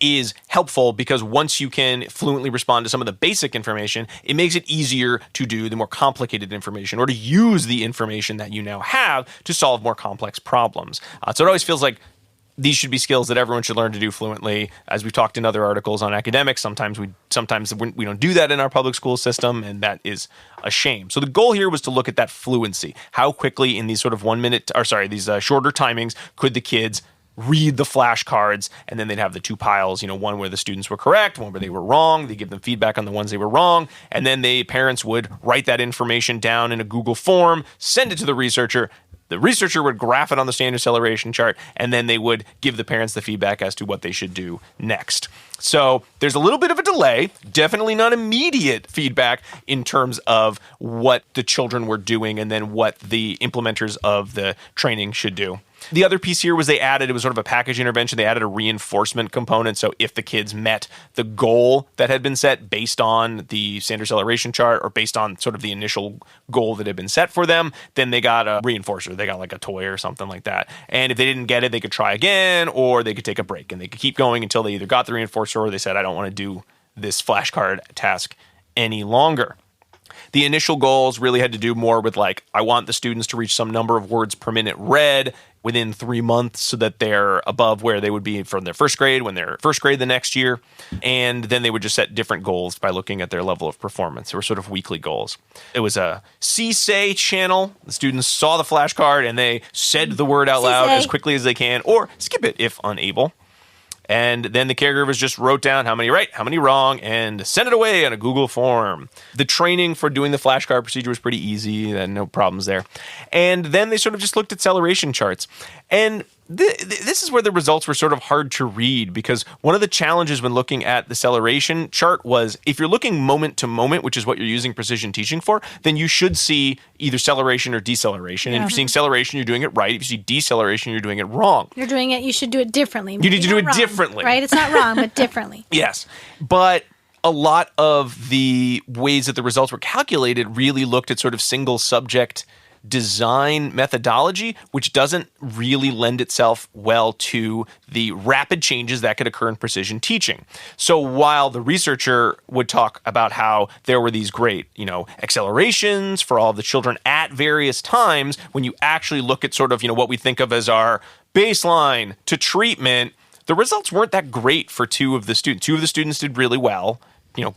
Is helpful because once you can fluently respond to some of the basic information, it makes it easier to do the more complicated information or to use the information that you now have to solve more complex problems. So it always feels like these should be skills that everyone should learn to do fluently. As we've talked in other articles on academics, sometimes we don't do that in our public school system, and that is a shame. So the goal here was to look at that fluency. How quickly in these sort of these shorter timings could the kids read the flashcards, and then they'd have the 2 piles, one where the students were correct, one where they were wrong. They give them feedback on the ones they were wrong, and then the parents would write that information down in a Google form, send it to the researcher. The researcher would graph it on the standard celeration chart, and then they would give the parents the feedback as to what they should do next. So there's a little bit of a delay, definitely not immediate feedback in terms of what the children were doing and then what the implementers of the training should do. The other piece here was it was sort of a package intervention. They added a reinforcement component. So if the kids met the goal that had been set based on the standard celeration chart or based on sort of the initial goal that had been set for them, then they got a reinforcer. They got like a toy or something like that. And if they didn't get it, they could try again, or they could take a break and they could keep going until they either got the reinforcer or they said, I don't want to do this flashcard task any longer. The initial goals really had to do more with I want the students to reach some number of words per minute read within 3 months so that they're above where they would be from their first grade when they're first grade the next year. And then they would just set different goals by looking at their level of performance. They were sort of weekly goals. It was a CSAY channel. The students saw the flashcard and they said the word out loud as quickly as they can, or skip it if unable. And then the caregivers just wrote down how many right, how many wrong, and sent it away on a Google form. The training for doing the flashcard procedure was pretty easy. No problems there. And then they sort of just looked at celeration charts. And this is where the results were sort of hard to read, because one of the challenges when looking at the celeration chart was if you're looking moment to moment, which is what you're using precision teaching for, then you should see either celeration or deceleration. Yeah. And if you're seeing celeration, you're doing it right. If you see deceleration, you're doing it wrong.
You should do it differently.
You need to do it differently.
Right? It's not wrong, but differently.
Yes. But a lot of the ways that the results were calculated really looked at sort of single subject design methodology, which doesn't really lend itself well to the rapid changes that could occur in precision teaching. So while the researcher would talk about how there were these great, accelerations for all of the children at various times, when you actually look at sort of, what we think of as our baseline to treatment, the results weren't that great for two of the students. Two of the students did really well.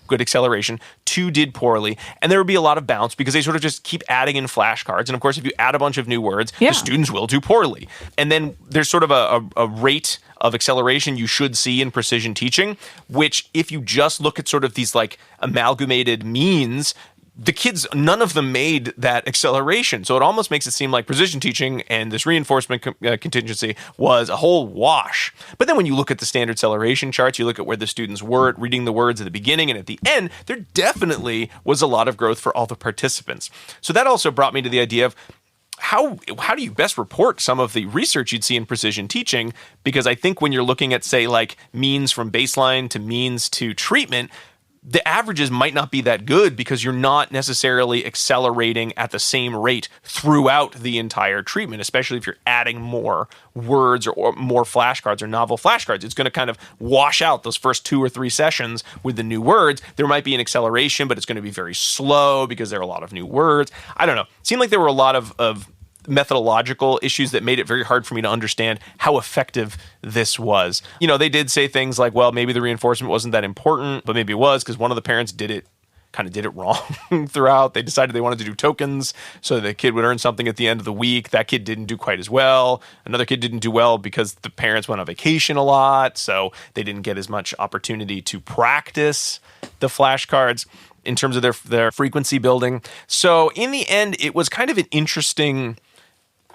Good acceleration. Two did poorly. And there would be a lot of bounce because they sort of just keep adding in flashcards. And of course, if you add a bunch of new words, the students will do poorly. And then there's sort of a rate of acceleration you should see in precision teaching, which if you just look at sort of these like amalgamated means, the kids, none of them made that acceleration. So it almost makes it seem like precision teaching and this reinforcement contingency was a whole wash. But then when you look at the standard celeration charts, you look at where the students were at reading the words at the beginning and at the end, there definitely was a lot of growth for all the participants. So that also brought me to the idea of how do you best report some of the research you'd see in precision teaching? Because I think when you're looking at, say, like means from baseline to means to treatment, the averages might not be that good because you're not necessarily accelerating at the same rate throughout the entire treatment, especially if you're adding more words or more flashcards or novel flashcards. It's going to kind of wash out those first 2 or 3 sessions with the new words. There might be an acceleration, but it's going to be very slow because there are a lot of new words. I don't know. It seemed like there were a lot of methodological issues that made it very hard for me to understand how effective this was. They did say things like, well, maybe the reinforcement wasn't that important, but maybe it was because one of the parents did it wrong throughout. They decided they wanted to do tokens so the kid would earn something at the end of the week. That kid didn't do quite as well. Another kid didn't do well because the parents went on vacation a lot, so they didn't get as much opportunity to practice the flashcards in terms of their frequency building. So in the end, it was kind of an interesting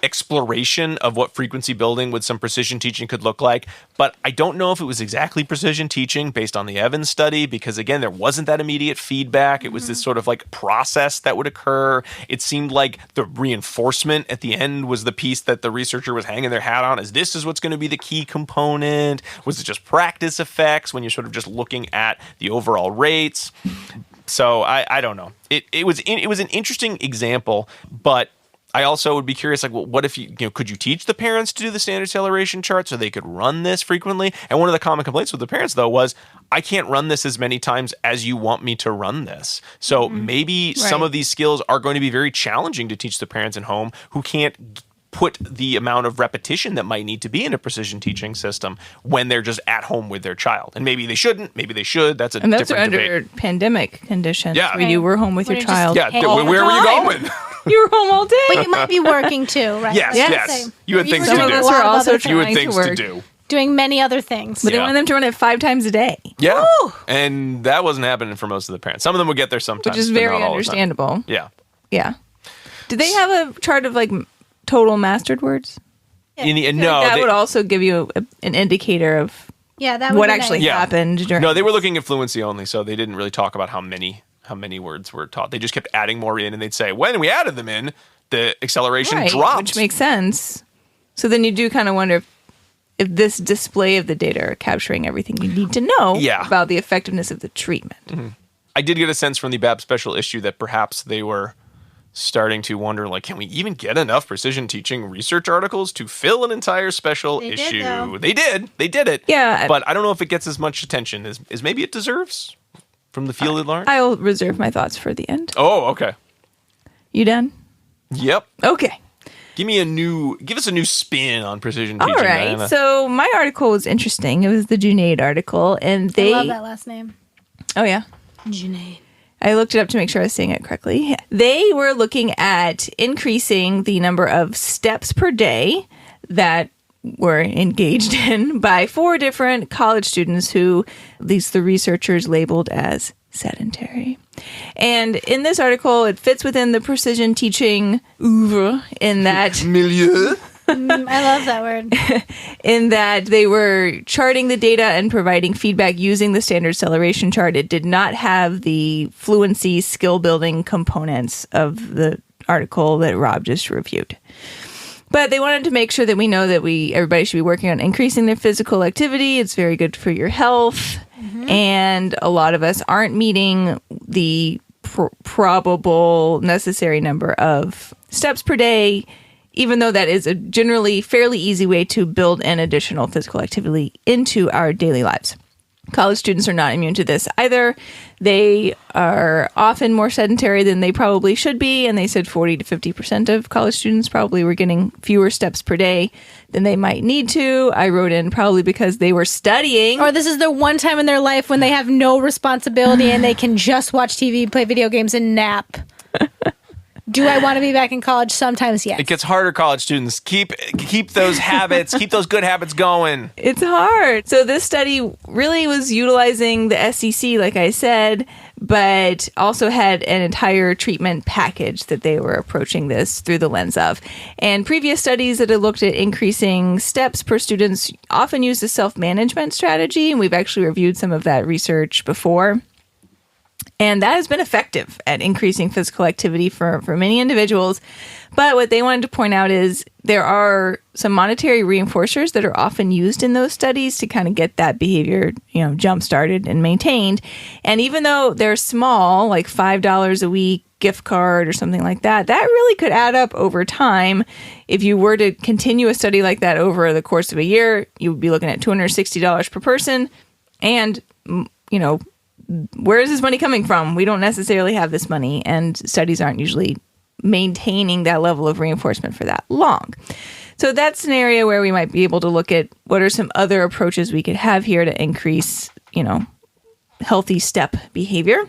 exploration of what frequency building with some precision teaching could look like. But I don't know if it was exactly precision teaching based on the Evans study, because again, there wasn't that immediate feedback. It was this sort of like process that would occur. It seemed like the reinforcement at the end was the piece that the researcher was hanging their hat on, as this is what's going to be the key component. Was it just practice effects when you're sort of just looking at the overall rates? So I don't know. It was an interesting example, but I also would be curious, like, well, what if could you teach the parents to do the standard celeration chart so they could run this frequently? And one of the common complaints with the parents, though, was, I can't run this as many times as you want me to run this. So maybe some of these skills are going to be very challenging to teach the parents at home who can't put the amount of repetition that might need to be in a precision teaching system when they're just at home with their child. And maybe they shouldn't, maybe they should. That's a different debate. And those are
under pandemic conditions where
Right.
you were home with your child.
Yeah, where were you going?
You were home all day.
But you might be working too, right?
Yes,
Like,
yes.
say,
You had
we
things
were
to
doing
do.
a
Some of us
lot
were
of
also
other
trying
You had
things.
things
to
to
work.
do.
Doing many other things.
But they wanted them to run it 5 times a day,
Yeah. And that wasn't happening for most of the parents. Some of them would get there sometimes.
which is
but
very
not all the time.
understandable.
Yeah.
Yeah. Did they have a chart of like total mastered words?
No,
That would also give you an indicator of
Yeah, that would
what
be
actually
nice.
Yeah.
happened. During
No, they were looking at fluency only, so they didn't really talk about how many words were taught. They just kept adding more in, and they'd say, when we added them in, the acceleration
right,
dropped.
which makes sense. So then you do kind of wonder if this display of the data are capturing everything you need to know about the effectiveness of the treatment.
I did get a sense from the BAP special issue that perhaps they were starting to wonder, like, can we even get enough precision teaching research articles to fill an entire special issue? They did it.
Yeah.
But I don't know if it gets as much attention as maybe it deserves from the field at large.
I'll reserve my thoughts for the end.
Oh, okay.
You done?
Yep.
Okay.
Give us a new spin on precision
All
teaching.
right.
Diana.
So my article was interesting. It was the Junaid article, and
I love that last name.
Oh yeah.
Junaid.
I looked it up to make sure I was saying it correctly. They were looking at increasing the number of steps per day that were engaged in by 4 different college students who the researchers labeled as sedentary. And in this article, it fits within the precision teaching oeuvre in that
milieu.
I love that word.
in that they were charting the data and providing feedback using the standard celeration chart. It did not have the fluency skill building components of the article that Rob just reviewed. But they wanted to make sure that we know that everybody should be working on increasing their physical activity. It's very good for your health. And a lot of us aren't meeting the probable necessary number of steps per day, even though that is a generally fairly easy way to build an additional physical activity into our daily lives. College students are not immune to this either. They are often more sedentary than they probably should be, and they said 40 to 50% of college students probably were getting fewer steps per day than they might need to. I wrote in probably because they were studying.
Or this is their one time in their life when they have no responsibility and they can just watch TV, play video games, and nap. Do I want to be back in college? Sometimes, yes.
It gets harder, college students. Keep those habits, keep those good habits going.
It's hard. So this study really was utilizing the SEC, like I said, but also had an entire treatment package that they were approaching this through the lens of. And previous studies that had looked at increasing steps per students often used a self-management strategy, and we've actually reviewed some of that research before. And that has been effective at increasing physical activity for many individuals. But what they wanted to point out is there are some monetary reinforcers that are often used in those studies to kind of get that behavior, jump started and maintained. And even though they're small, like $5 a week gift card or something like that, that really could add up over time. If you were to continue a study like that over the course of a year, you would be looking at $260 per person. And, where is this money coming from? We don't necessarily have this money, and studies aren't usually maintaining that level of reinforcement for that long. So that's an area where we might be able to look at what are some other approaches we could have here to increase, healthy step behavior.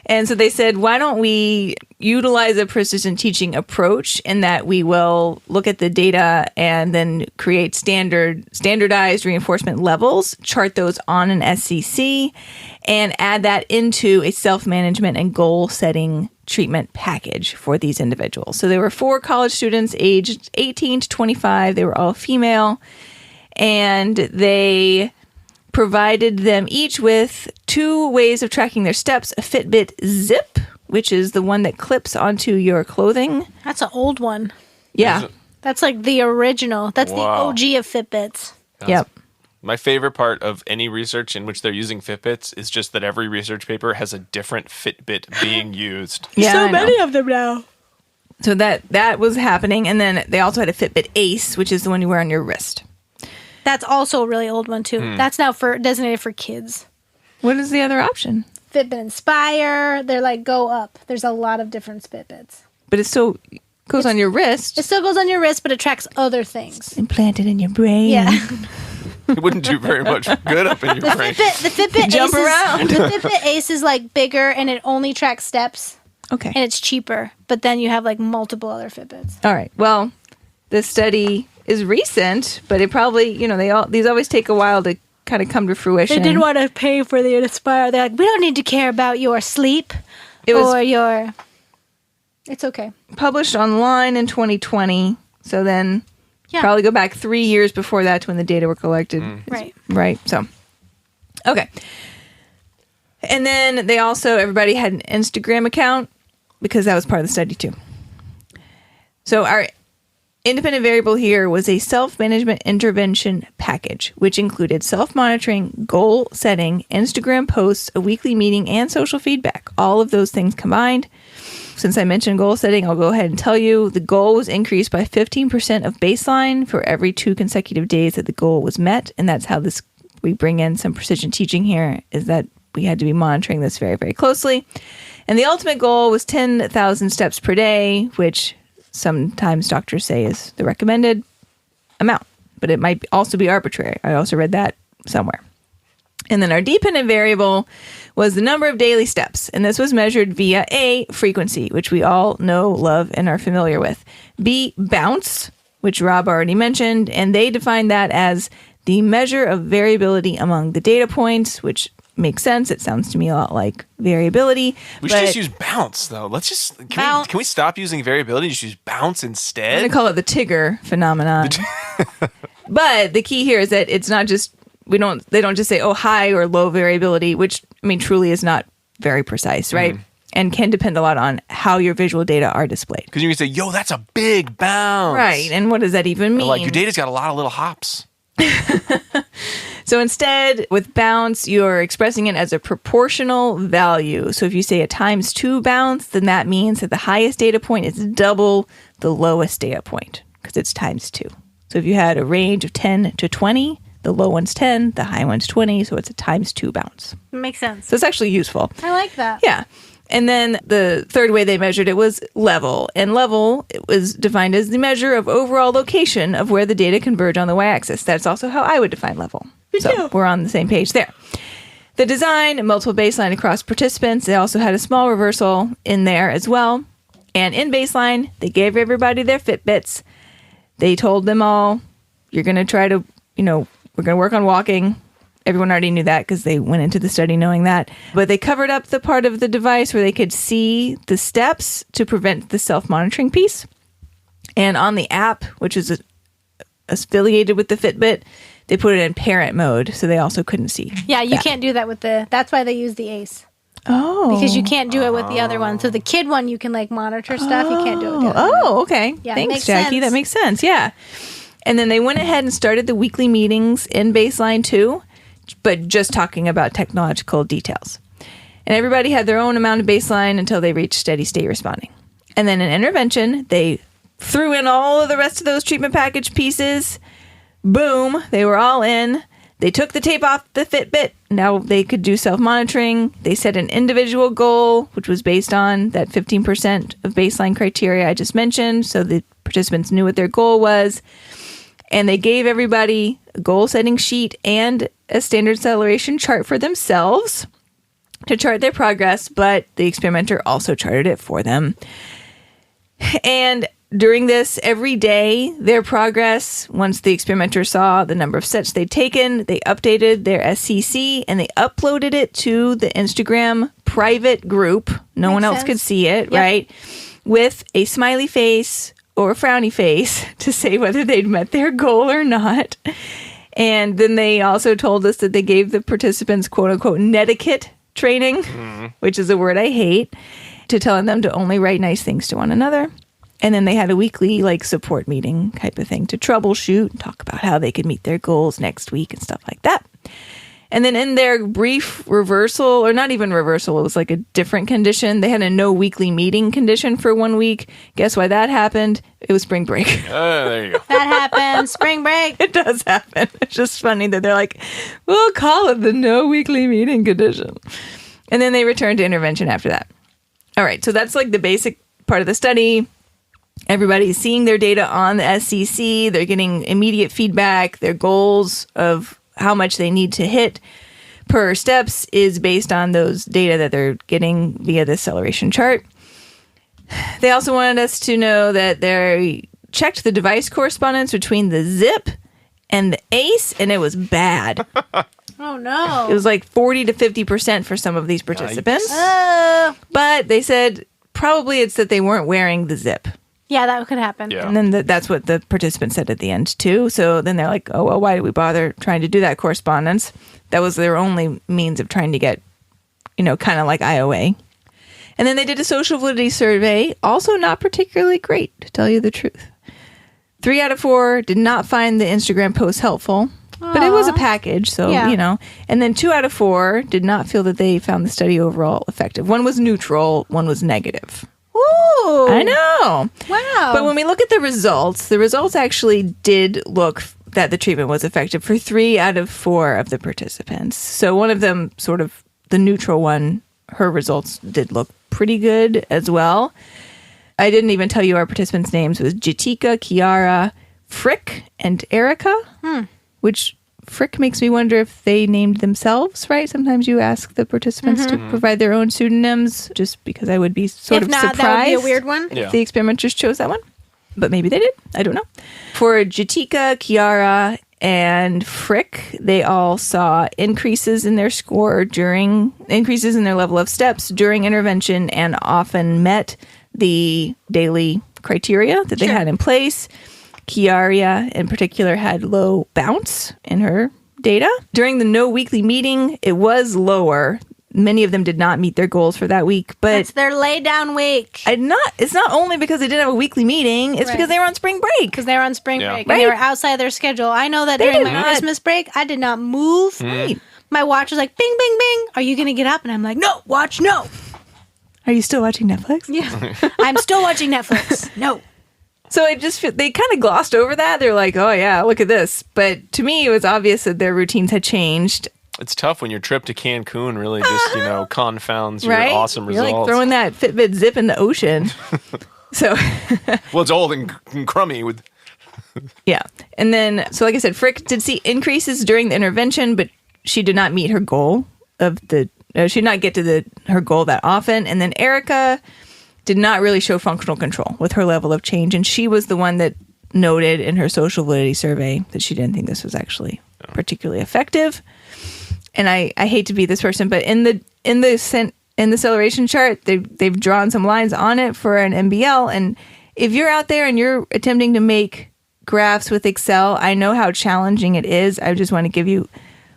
And so they said, why don't we utilize a precision teaching approach in that we will look at the data and then create standardized reinforcement levels, chart those on an SCC, and add that into a self-management and goal-setting treatment package for these individuals. So there were 4 college students aged 18 to 25. They were all female, and they provided them each with 2 ways of tracking their steps: a Fitbit Zip, which is the one that clips onto your clothing.
That's an old one.
Yeah.
That's like the original. That's
Wow.
the OG of Fitbits.
Yep.
My favorite part of any research in which they're using Fitbits is just that every research paper has a different Fitbit being used.
Yeah, I know.
of them now.
So that was happening. And then they also had a Fitbit Ace, which is the one you wear on your wrist.
That's also a really old one too. That's now designated for kids.
What is the other option?
Fitbit Inspire. They're like go up. There's a lot of different Fitbits.
But it still goes on your wrist.
It still goes on your wrist, but it tracks other things.
Implanted in your brain.
Yeah.
It wouldn't do very much good up in your brain.
The Fitbit
Jump
Ace
around.
The Fitbit Ace is like bigger and it only tracks steps
Okay.
and it's cheaper. But then you have like multiple other Fitbits.
All right. Well, this study is recent, but it probably, these always take a while to kind of come to fruition.
They didn't want to pay for the Inspire. They're like, we don't need to care about your sleep It's okay.
Published online in 2020. So then probably go back 3 years before that to when the data were collected.
Right.
Right. So, okay. And then everybody had an Instagram account because that was part of the study too. So our independent variable here was a self-management intervention package, which included self-monitoring, goal setting, Instagram posts, a weekly meeting, and social feedback. All of those things combined. Since I mentioned goal setting, I'll go ahead and tell you the goal was increased by 15% of baseline for every 2 consecutive days that the goal was met. And that's how we bring in some precision teaching here, is that we had to be monitoring this very, very closely. And the ultimate goal was 10,000 steps per day, which sometimes doctors say is the recommended amount, but it might also be arbitrary. I also read that somewhere. And then our dependent variable was the number of daily steps. And this was measured via A, frequency, which we all know, love, and are familiar with. B, bounce, which Rob already mentioned. And they defined that as the measure of variability among the data points, which makes sense. It sounds to me a lot like variability.
We should just use bounce, though. Can we stop using variability and just use bounce instead?
I'm going to call it the Tigger phenomenon. But the key here is that it's not just, they don't just say, high or low variability, which, truly is not very precise, right? And can depend a lot on how your visual data are displayed.
Because you can say, that's a big bounce.
Right. And what does that even mean?
Or your data's got a lot of little hops.
So instead, with bounce, you're expressing it as a proportional value. So if you say a times 2 bounce, then that means that the highest data point is double the lowest data point because it's times 2. So if you had a range of 10 to 20, the low one's 10, the high one's 20, so it's a times 2 bounce.
Makes sense.
So it's actually useful.
I like that.
Yeah. And then the third way they measured it was level. And level it was defined as the measure of overall location of where the data converge on the y-axis. That's also how I would define level. So we're on the same page there. The design, multiple baseline across participants. They also had a small reversal in there as well. And in baseline, they gave everybody their Fitbits. They told them all, you're going to try to, we're going to work on walking. Everyone already knew that because they went into the study knowing that. But they covered up the part of the device where they could see the steps to prevent the self-monitoring piece. And on the app, which is affiliated with the Fitbit, they put it in parent mode, so they also couldn't see.
Yeah, you can't do that with that's why they use the ACE.
Oh.
Because you can't do it with the other one. So the kid one, you can monitor stuff. You can't do it with the other one.
Oh, okay.
Yeah,
Thanks,
makes
Jackie.
sense.
That makes sense. Yeah. And then they went ahead and started the weekly meetings in baseline too, but just talking about technological details. And everybody had their own amount of baseline until they reached steady state responding. And then in intervention, they threw in all of the rest of those treatment package pieces. Boom. They were all in. They took the tape off the Fitbit. Now they could do self-monitoring. They set an individual goal, which was based on that 15% of baseline criteria I just mentioned. So the participants knew what their goal was. And they gave everybody a goal-setting sheet and a standard celeration chart for themselves to chart their progress, but the experimenter also charted it for them. And during this, every day, their progress, once the experimenter saw the number of steps they'd taken, they updated their SCC and they uploaded it to the Instagram private group. No one else could see it, right? With a smiley face or a frowny face to say whether they'd met their goal or not. And then they also told us that they gave the participants quote-unquote netiquette training, which is a word I hate, to telling them to only write nice things to one another. And then they had a weekly support meeting type of thing to troubleshoot and talk about how they could meet their goals next week and stuff like that. And then in their brief reversal, or not even reversal, it was like a different condition. They had a no weekly meeting condition for 1 week. Guess why that happened? It was spring break.
There you go.
That happens. Spring break.
It does happen. It's just funny that they're like, we'll call it the no weekly meeting condition. And then they returned to intervention after that. All right. So that's the basic part of the study. Everybody's seeing their data on the SCC. They're getting immediate feedback. Their goals of how much they need to hit per steps is based on those data that they're getting via the celeration chart. They also wanted us to know that they checked the device correspondence between the zip and the ACE, and it was bad.
Oh, no.
It was 40 to 50% for some of these participants. But they said probably it's that they weren't wearing the zip.
Yeah, that could happen.
Yeah.
And then that's what the participants said at the end, too. So then they're like, oh, well, why did we bother trying to do that correspondence? That was their only means of trying to get, kind of like IOA. And then they did a social validity survey, also not particularly great, to tell you the truth. 3 out of 4 did not find the Instagram post helpful, but it was a package, so, And then 2 out of 4 did not feel that they found the study overall effective. One was neutral, one was negative.
Ooh.
I know.
Wow.
But when we look at the results actually did look that the treatment was effective for 3 out of 4 of the participants. So one of them, sort of the neutral one, her results did look pretty good as well. I didn't even tell you our participants' names. It was Jatika, Kiara, Frick, and Erica, which Frick makes me wonder if they named themselves, right? Sometimes you ask the participants to provide their own pseudonyms, just because I would be sort of surprised.
That would be a weird one.
If the experimenters chose that one. But maybe they did. I don't know. For Jatika, Kiara, and Frick, they all saw increases in their score increases in their level of steps during intervention, and often met the daily criteria that they had in place. Kiara, in particular, had low bounce in her data. During the no weekly meeting, it was lower Many of them did not meet their goals for that week, but
It's their lay down week.
it's not only because they didn't have a weekly meeting, it's because they were on spring break.
Because they were on spring
Yeah.
break
Right.
and they were outside their schedule. I know that
They
during
did
my
not.
Christmas break, I did not move.
Right.
My watch was like, bing, bing, bing. Are you going to get up? And I'm like, no, watch, no.
Are you still watching Netflix?
Yeah. I'm still watching Netflix. No.
So they kind of glossed over that. They're like, oh yeah, look at this. But to me, it was obvious that their routines had changed.
It's tough when your trip to Cancun really just, confounds your
Right?
awesome
You're
results.
like throwing that Fitbit zip in the ocean. So
Well, it's old and crummy with.
yeah. And then, so like I said, Frick did see increases during the intervention, but she did not meet her goal she did not get to her goal that often. And then Erica did not really show functional control with her level of change. And she was the one that noted in her social validity survey that she didn't think this was actually particularly effective. And I hate to be this person, but in the celeration chart, they've drawn some lines on it for an MBL. And if you're out there and you're attempting to make graphs with Excel, I know how challenging it is. I just want to give you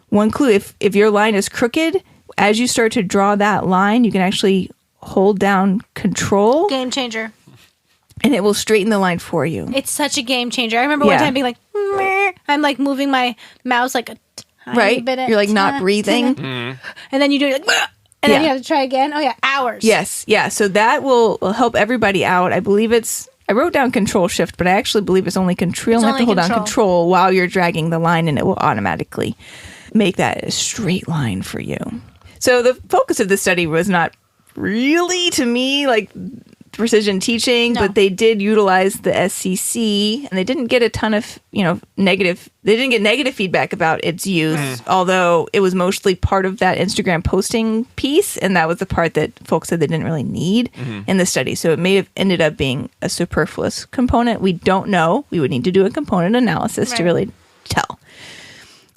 one clue. If your line is crooked, as you start to draw that line, you can actually hold down Control,
Game changer.
and it will straighten the line for you.
It's such a game changer. I remember one
Yeah.
time being like, meh. I'm like moving my mouse like a tiny
Right?
bit.
You're like not breathing.
And then you do it like, "Bleh," and then
Yeah.
you have to try again. Oh yeah, hours.
Yes. Yeah. So that will help everybody out. I believe I wrote down Control Shift, but I actually believe it's only Control. You have to
only
hold down
Control.
Control while you're dragging the line, and it will automatically make that a straight line for you. So the focus of this study was not really, to me, like precision teaching,
No.
but they did utilize the SCC, and they didn't get a ton of, negative. They didn't get negative feedback about its use, although it was mostly part of that Instagram posting piece, and that was the part that folks said they didn't really need in the study. So it may have ended up being a superfluous component. We don't know. We would need to do a component analysis to
Right.
really tell.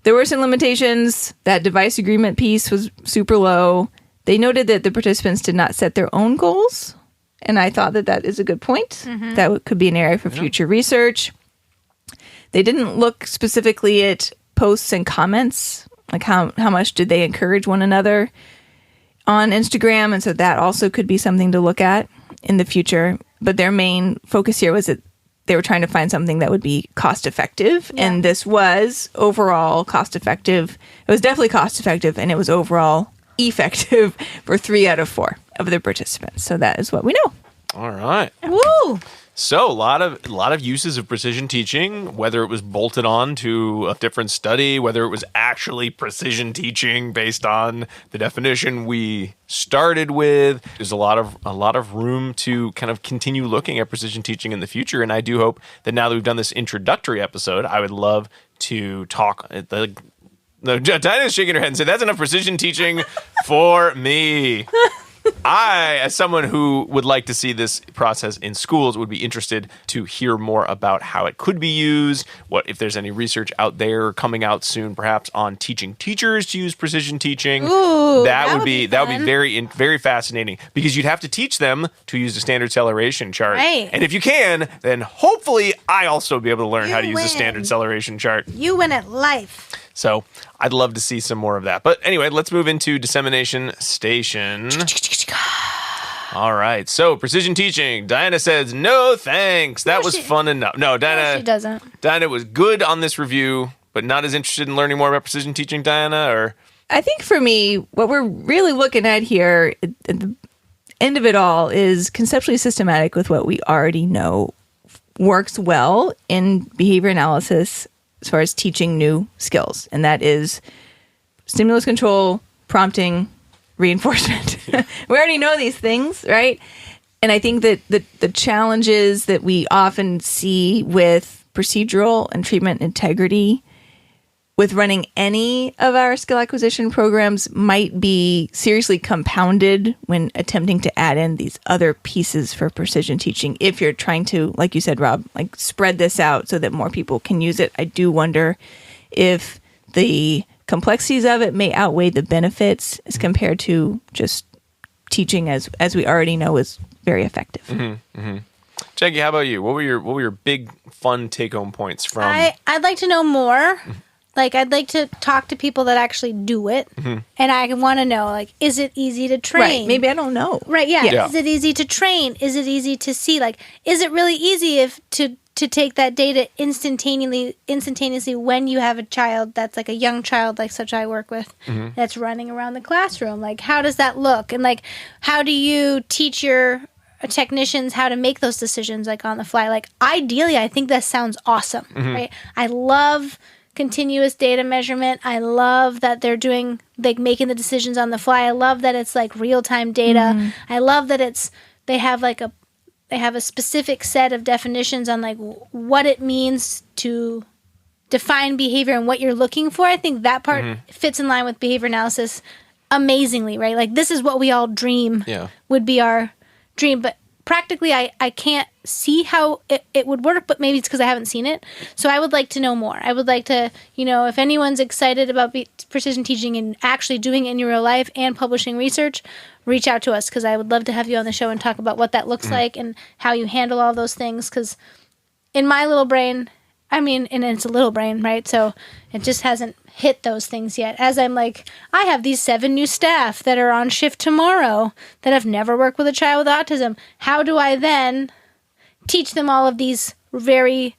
There were some limitations. That device agreement piece was super low. They noted that the participants did not set their own goals. And I thought that is a good point. That could be an area for future research. They didn't look specifically at posts and comments, like how much did they encourage one another on Instagram. And so that also could be something to look at in the future. But their main focus here was that they were trying to find something that would be cost effective.
Yeah.
And this was overall cost effective. It was definitely cost effective, and it was overall effective for 3 out of 4 of the participants. So that is what we know.
All right.
Woo!
So a lot of uses of precision teaching, whether it was bolted on to a different study, whether it was actually precision teaching based on the definition we started with. There's a lot of room to kind of continue looking at precision teaching in the future. And I do hope that now that we've done this introductory episode, I would love to talk. Diana's shaking her head and say, "That's enough precision teaching for me." I, as someone who would like to see this process in schools, would be interested to hear more about how it could be used. What if there's any research out there coming out soon, perhaps on teaching teachers to use precision teaching?
Ooh,
that would be
fun.
very fascinating, because you'd have to teach them to use the standard celeration chart.
Right.
And if you can, then hopefully I also be able to learn how to
You
use the
win.
standard celeration chart.
You win at life.
So I'd love to see some more of that. But anyway, let's move into dissemination station. All right. So precision teaching. Diana says, no, thanks. That was fun enough. No, Diana.
She doesn't.
Diana was good on this review, but not as interested in learning more about precision teaching, Diana, or?
I think for me, what we're really looking at here at the end of it all is conceptually systematic with what we already know works well in behavior analysis as far as teaching new skills. And that is stimulus control, prompting, reinforcement. We already know these things, right? And I think that the challenges that we often see with procedural and treatment integrity with running any of our skill acquisition programs might be seriously compounded when attempting to add in these other pieces for precision teaching. If you're trying to, like you said, Rob, like spread this out so that more people can use it. I do wonder if the complexities of it may outweigh the benefits as compared to just teaching as we already know is very effective.
Jackie, how about you? What were your big fun take home points from?
I'd like to know more Like, I'd like to talk to people that actually do it, and I want to know, like, is it easy to train?
Right. Maybe I don't know.
Right, yeah.
Yeah.
Is it easy to train? Is it easy to see? Like, is it really easy to take that data instantaneously when you have a child that's like a young child, like such I work with, that's running around the classroom? Like, how does that look? And like, how do you teach your technicians how to make those decisions, like on the fly? Like, ideally, I think that sounds awesome, right? I love continuous data measurement. I love that they're doing, like, making the decisions on the fly. I love that it's like real-time data. I love that they have a specific set of definitions on like what it means to define behavior and what you're looking for. I think that part fits in line with behavior analysis amazingly, right? Like, this is what we all dream would be our dream, but practically I can't see how it would work, but maybe it's because I haven't seen it. So I would like to know more. I would like to, if anyone's excited about precision teaching and actually doing it in your real life and publishing research, reach out to us, because I would love to have you on the show and talk about what that looks like and how you handle all those things. Because in my little brain, and it's a little brain, right? So it just hasn't hit those things yet. As I'm like, I have these 7 new staff that are on shift tomorrow that have never worked with a child with autism. How do I then teach them all of these very,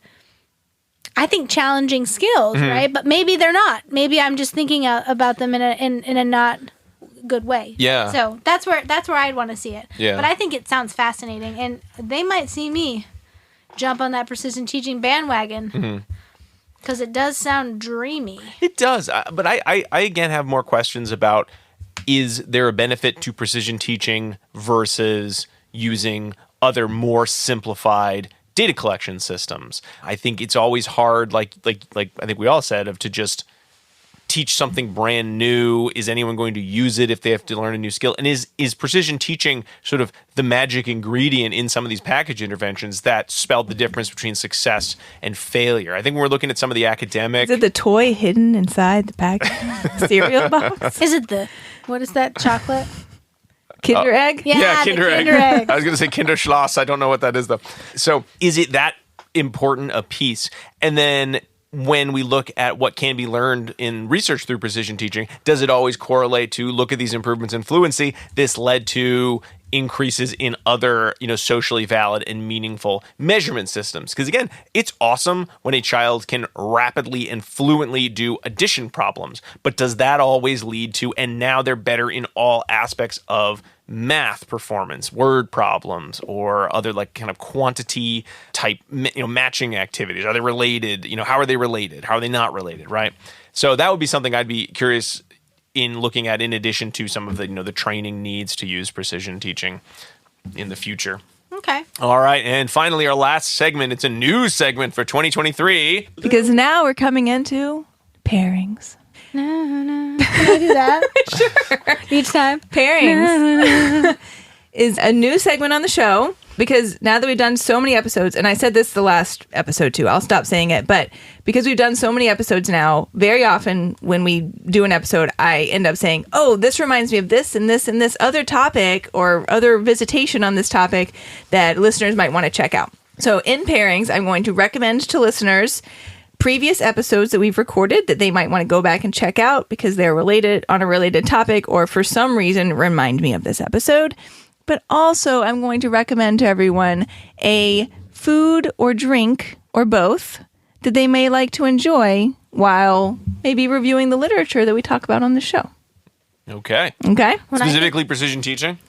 I think, challenging skills, right? But maybe they're not. Maybe I'm just thinking about them in a not good way.
Yeah.
So that's where I'd want to see it.
Yeah.
But I think it sounds fascinating, and they might see me jump on that precision teaching bandwagon. Because it does sound dreamy.
It does. But I again have more questions about, is there a benefit to precision teaching versus using other more simplified data collection systems? I think it's always hard, like I think we all said, to just teach something brand new. Is anyone going to use it if they have to learn a new skill? And is precision teaching sort of the magic ingredient in some of these package interventions that spelled the difference between success and failure? I think when we're looking at some of the academic...
Is it the toy hidden inside the package cereal box?
Is it what is that, chocolate?
Kinder Egg?
Yeah,
the
Kinder Egg.
Egg.
I was going to say Kinder Schloss. I don't know what that is, though. So is it that important a piece? And then when we look at what can be learned in research through precision teaching, does it always correlate to, look at these improvements in fluency? This led to increases in other, socially valid and meaningful measurement systems. Because again, it's awesome when a child can rapidly and fluently do addition problems, but does that always lead to, and now they're better in all aspects of math performance, word problems, or other like kind of quantity type, matching activities? Are they related? How are they related? How are they not related? Right. So that would be something I'd be curious in looking at, in addition to some of the, the training needs to use precision teaching in the future.
Okay.
All right. And finally, our last segment. It's a new segment for 2023.
Because now we're coming into pairings.
Can I do that?
Sure.
Each time?
Pairings is a new segment on the show, because now that we've done so many episodes, and I said this the last episode too, I'll stop saying it, but because we've done so many episodes now, very often when we do an episode, I end up saying, oh, this reminds me of this and this and this other topic or other visitation on this topic that listeners might want to check out. So in pairings, I'm going to recommend to listeners previous episodes that we've recorded that they might want to go back and check out because they're related on a related topic, or for some reason remind me of this episode. But also, I'm going to recommend to everyone a food or drink or both that they may like to enjoy while maybe reviewing the literature that we talk about on the show.
Okay.
Okay?
Specifically precision teaching?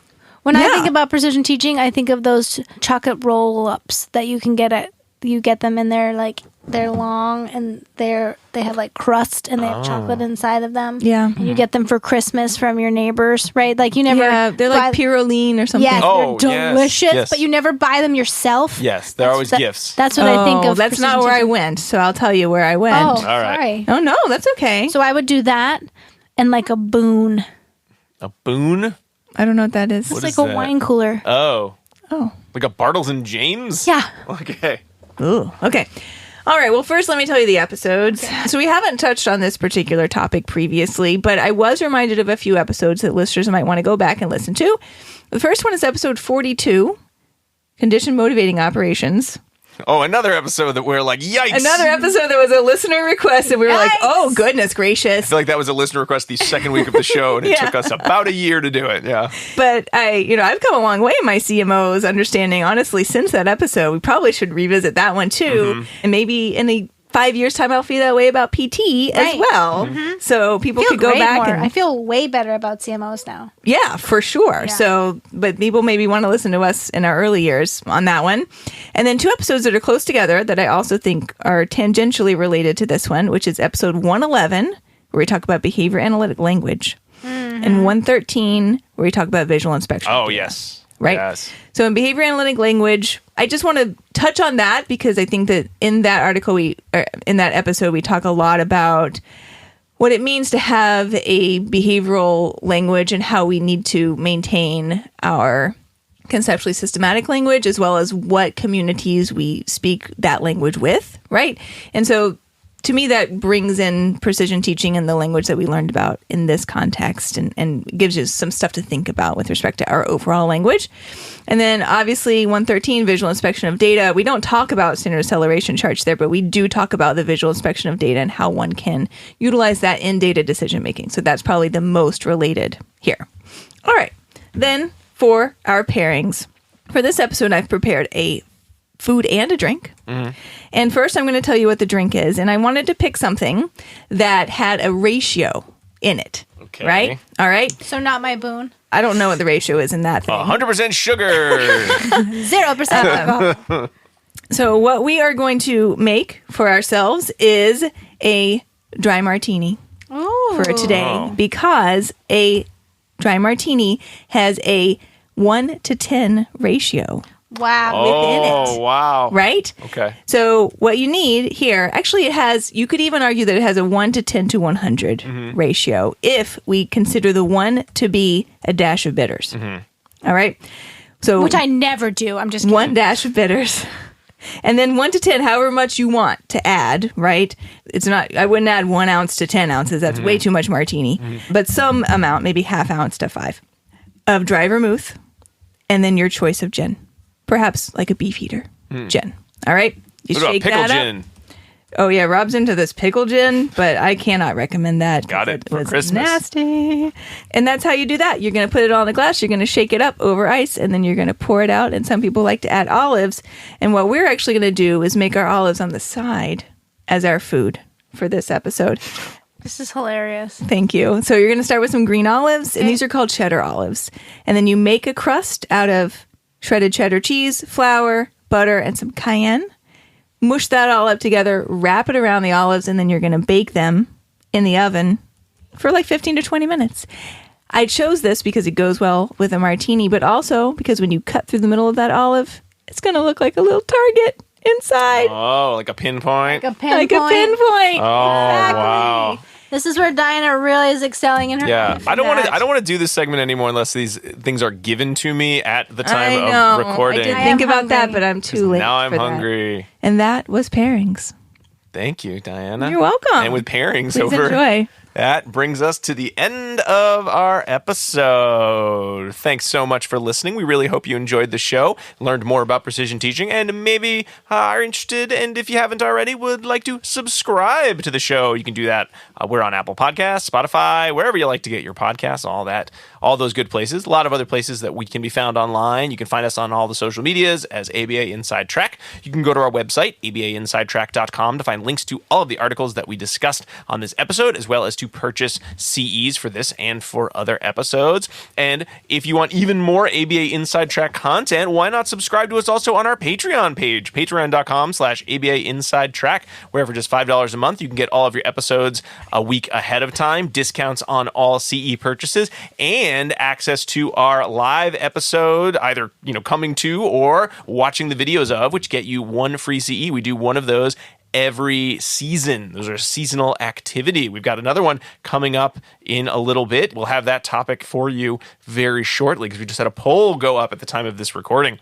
When I think about precision teaching, I think of those chocolate roll-ups that you can get you get them and they're long and they have like crust and they have chocolate inside of them.
Yeah.
And you get them for Christmas from your neighbors, right? Like you never...
Yeah, they're like Pyroline or something.
Yes, they're delicious,
yes.
but you never buy them yourself.
Yes, they're always gifts.
That's what I think of.
That's not where I went, so I'll tell you where I went.
Oh,
All right.
sorry.
Oh, no, that's okay.
So I would do that and like a boon.
A boon?
I don't know what that is.
It's
What
like
is
a
that?
wine cooler.
Oh.
Like a Bartles and James?
Yeah.
Okay.
Ooh, okay. All right. Well, first, let me tell you the episodes. Okay. So we haven't touched on this particular topic previously, but I was reminded of a few episodes that listeners might want to go back and listen to. The first one is episode 42, Condition Motivating Operations.
Oh, another episode that we're like, yikes.
Another episode that was a listener request, and we were like,
Yikes.
oh, goodness
I
gracious.
feel like that was a listener request the second week of the show, and it
Yeah.
took us about a year to do it. Yeah.
But I've come a long way in my CMO's understanding, honestly, since that episode. We probably should revisit that one too. And maybe in 5 years' time, I'll feel that way about PT as
Right.
well. So people
I feel
could go
great
back
more.
and
I feel way better about CMOs now.
yeah, for sure.
Yeah.
So, but people maybe want to listen to us in our early years on that one. And then 2 episodes that are close together that I also think are tangentially related to this one, which is episode 111, where we talk about behavior analytic language, and 113, where we talk about visual inspection.
Oh, yes.
Right?
Yes.
So in behavior analytic language, I just want to touch on that because I think that in that article, in that episode, we talk a lot about what it means to have a behavioral language and how we need to maintain our conceptually systematic language, as well as what communities we speak that language with, right? And so to me, that brings in precision teaching and the language that we learned about in this context and gives you some stuff to think about with respect to our overall language. And then obviously 113, visual inspection of data. We don't talk about standard celeration charts there, but we do talk about the visual inspection of data and how one can utilize that in data decision making. So that's probably the most related here. All right. Then for our pairings. For this episode, I've prepared a food and a drink. And first, I'm going to tell you what the drink is. And I wanted to pick something that had a ratio in it.
Okay.
Right? All right.
So not my boon.
I don't know what the ratio is in that thing.
100% sugar.
0% alcohol.
So what we are going to make for ourselves is a dry martini
Ooh.
for today
Oh.
because a dry martini has a 1-to-10 ratio.
Wow.
within
Oh,
it.
wow.
Right?
Okay.
So what you need here, actually it has, you could even argue that it has a 1-to-10 to 100 ratio if we consider the 1 to be a dash of bitters. All right? So
Which I never do. I'm just kidding.
1 dash of bitters. And then 1 to 10, however much you want to add, right? It's not, I wouldn't add 1 ounce to 10 ounces. That's way too much martini. But some amount, maybe ½ ounce to 5 of dry vermouth, and then your choice of gin. Perhaps like a beefeater gin. All right? You
What about
shake
pickle
that
gin?
up. Oh, yeah. Rob's into this pickle gin, but I cannot recommend that.
Got it for
was
Christmas.
nasty. And that's how you do that. You're going to put it all in a glass. You're going to shake it up over ice, and then you're going to pour it out. And some people like to add olives. And what we're actually going to do is make our olives on the side as our food for this episode.
This is hilarious.
Thank you. So you're going to start with some green olives, and these are called cheddar olives. And then you make a crust out of shredded cheddar cheese, flour, butter, and some cayenne. Mush that all up together, wrap it around the olives, and then you're going to bake them in the oven for like 15 to 20 minutes. I chose this because it goes well with a martini, but also because when you cut through the middle of that olive, it's going to look like a little target inside.
Oh, like a pinpoint?
Like a pinpoint.
Like a pinpoint.
Oh,
Exactly.
wow.
This is where Diana really is excelling in her
Yeah,
life.
I don't want to.
That-
I don't want to do this segment anymore unless these things are given to me at the
I
time
know.
of recording.
I did
I
think
am
about that,
hungry.
but I'm too late.
Now I'm
for that.
hungry.
And that was pairings.
Thank you, Diana.
You're welcome.
And with pairings
Please
over,
enjoy.
that brings us to the end of our episode. Thanks so much for listening. We really hope you enjoyed the show, learned more about precision teaching, and maybe are interested, and if you haven't already, would like to subscribe to the show. You can do that. We're on Apple Podcasts, Spotify, wherever you like to get your podcasts, all those good places. A lot of other places that we can be found online. You can find us on all the social medias as ABA Inside Track. You can go to our website, abainsidetrack.com, to find links to all of the articles that we discussed on this episode, as well as to purchase CEs for this and for other episodes. And if you want even more ABA Inside Track content, why not subscribe to us also on our Patreon page, patreon.com/ABA Inside Track, where for just $5 a month, you can get all of your episodes a week ahead of time, discounts on all CE purchases, and access to our live episode, either coming to or watching the videos of, which get you one free CE. We do one of those every season. Those are a seasonal activity. We've got another one coming up in a little bit. We'll have that topic for you very shortly because we just had a poll go up at the time of this recording.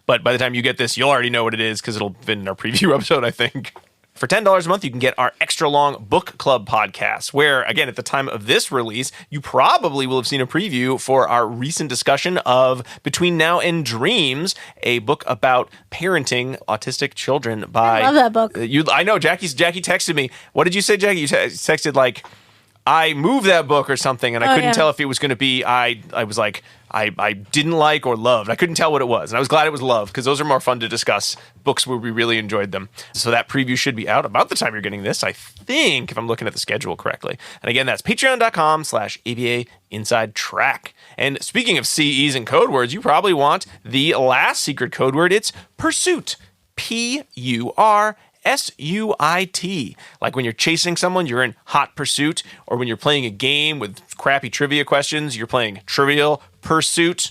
But by the time you get this, you'll already know what it is because it'll have been in our preview episode, I think. For $10 a month, you can get our extra long book club podcast, where, again, at the time of this release, you probably will have seen a preview for our recent discussion of Between Now and Dreams, a book about parenting autistic children by...
I love that book.
I know, Jackie texted me. What did you say, Jackie? You texted like, I moved that book or something, and I couldn't tell if it was going to be, I was like, I didn't like or loved. I couldn't tell what it was. And I was glad it was love, because those are more fun to discuss, books where we really enjoyed them. So that preview should be out about the time you're getting this, I think, if I'm looking at the schedule correctly. And again, that's patreon.com/ABA Inside Track. And speaking of CEs and code words, you probably want the last secret code word. It's pursuit. PURSUIT. Like when you're chasing someone, you're in hot pursuit, or when you're playing a game with crappy trivia questions, you're playing Trivial Pursuit.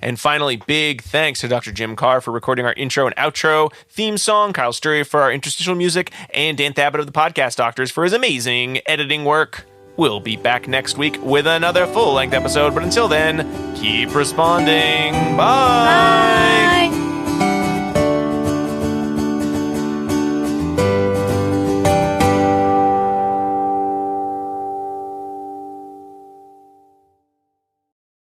And finally, big thanks to Dr. Jim Carr for recording our intro and outro theme song, Kyle Sturry for our interstitial music, and Dan Thabit of the Podcast Doctors for his amazing editing work. We'll be back next week with another full-length episode, but until then, keep responding. Bye!
Bye.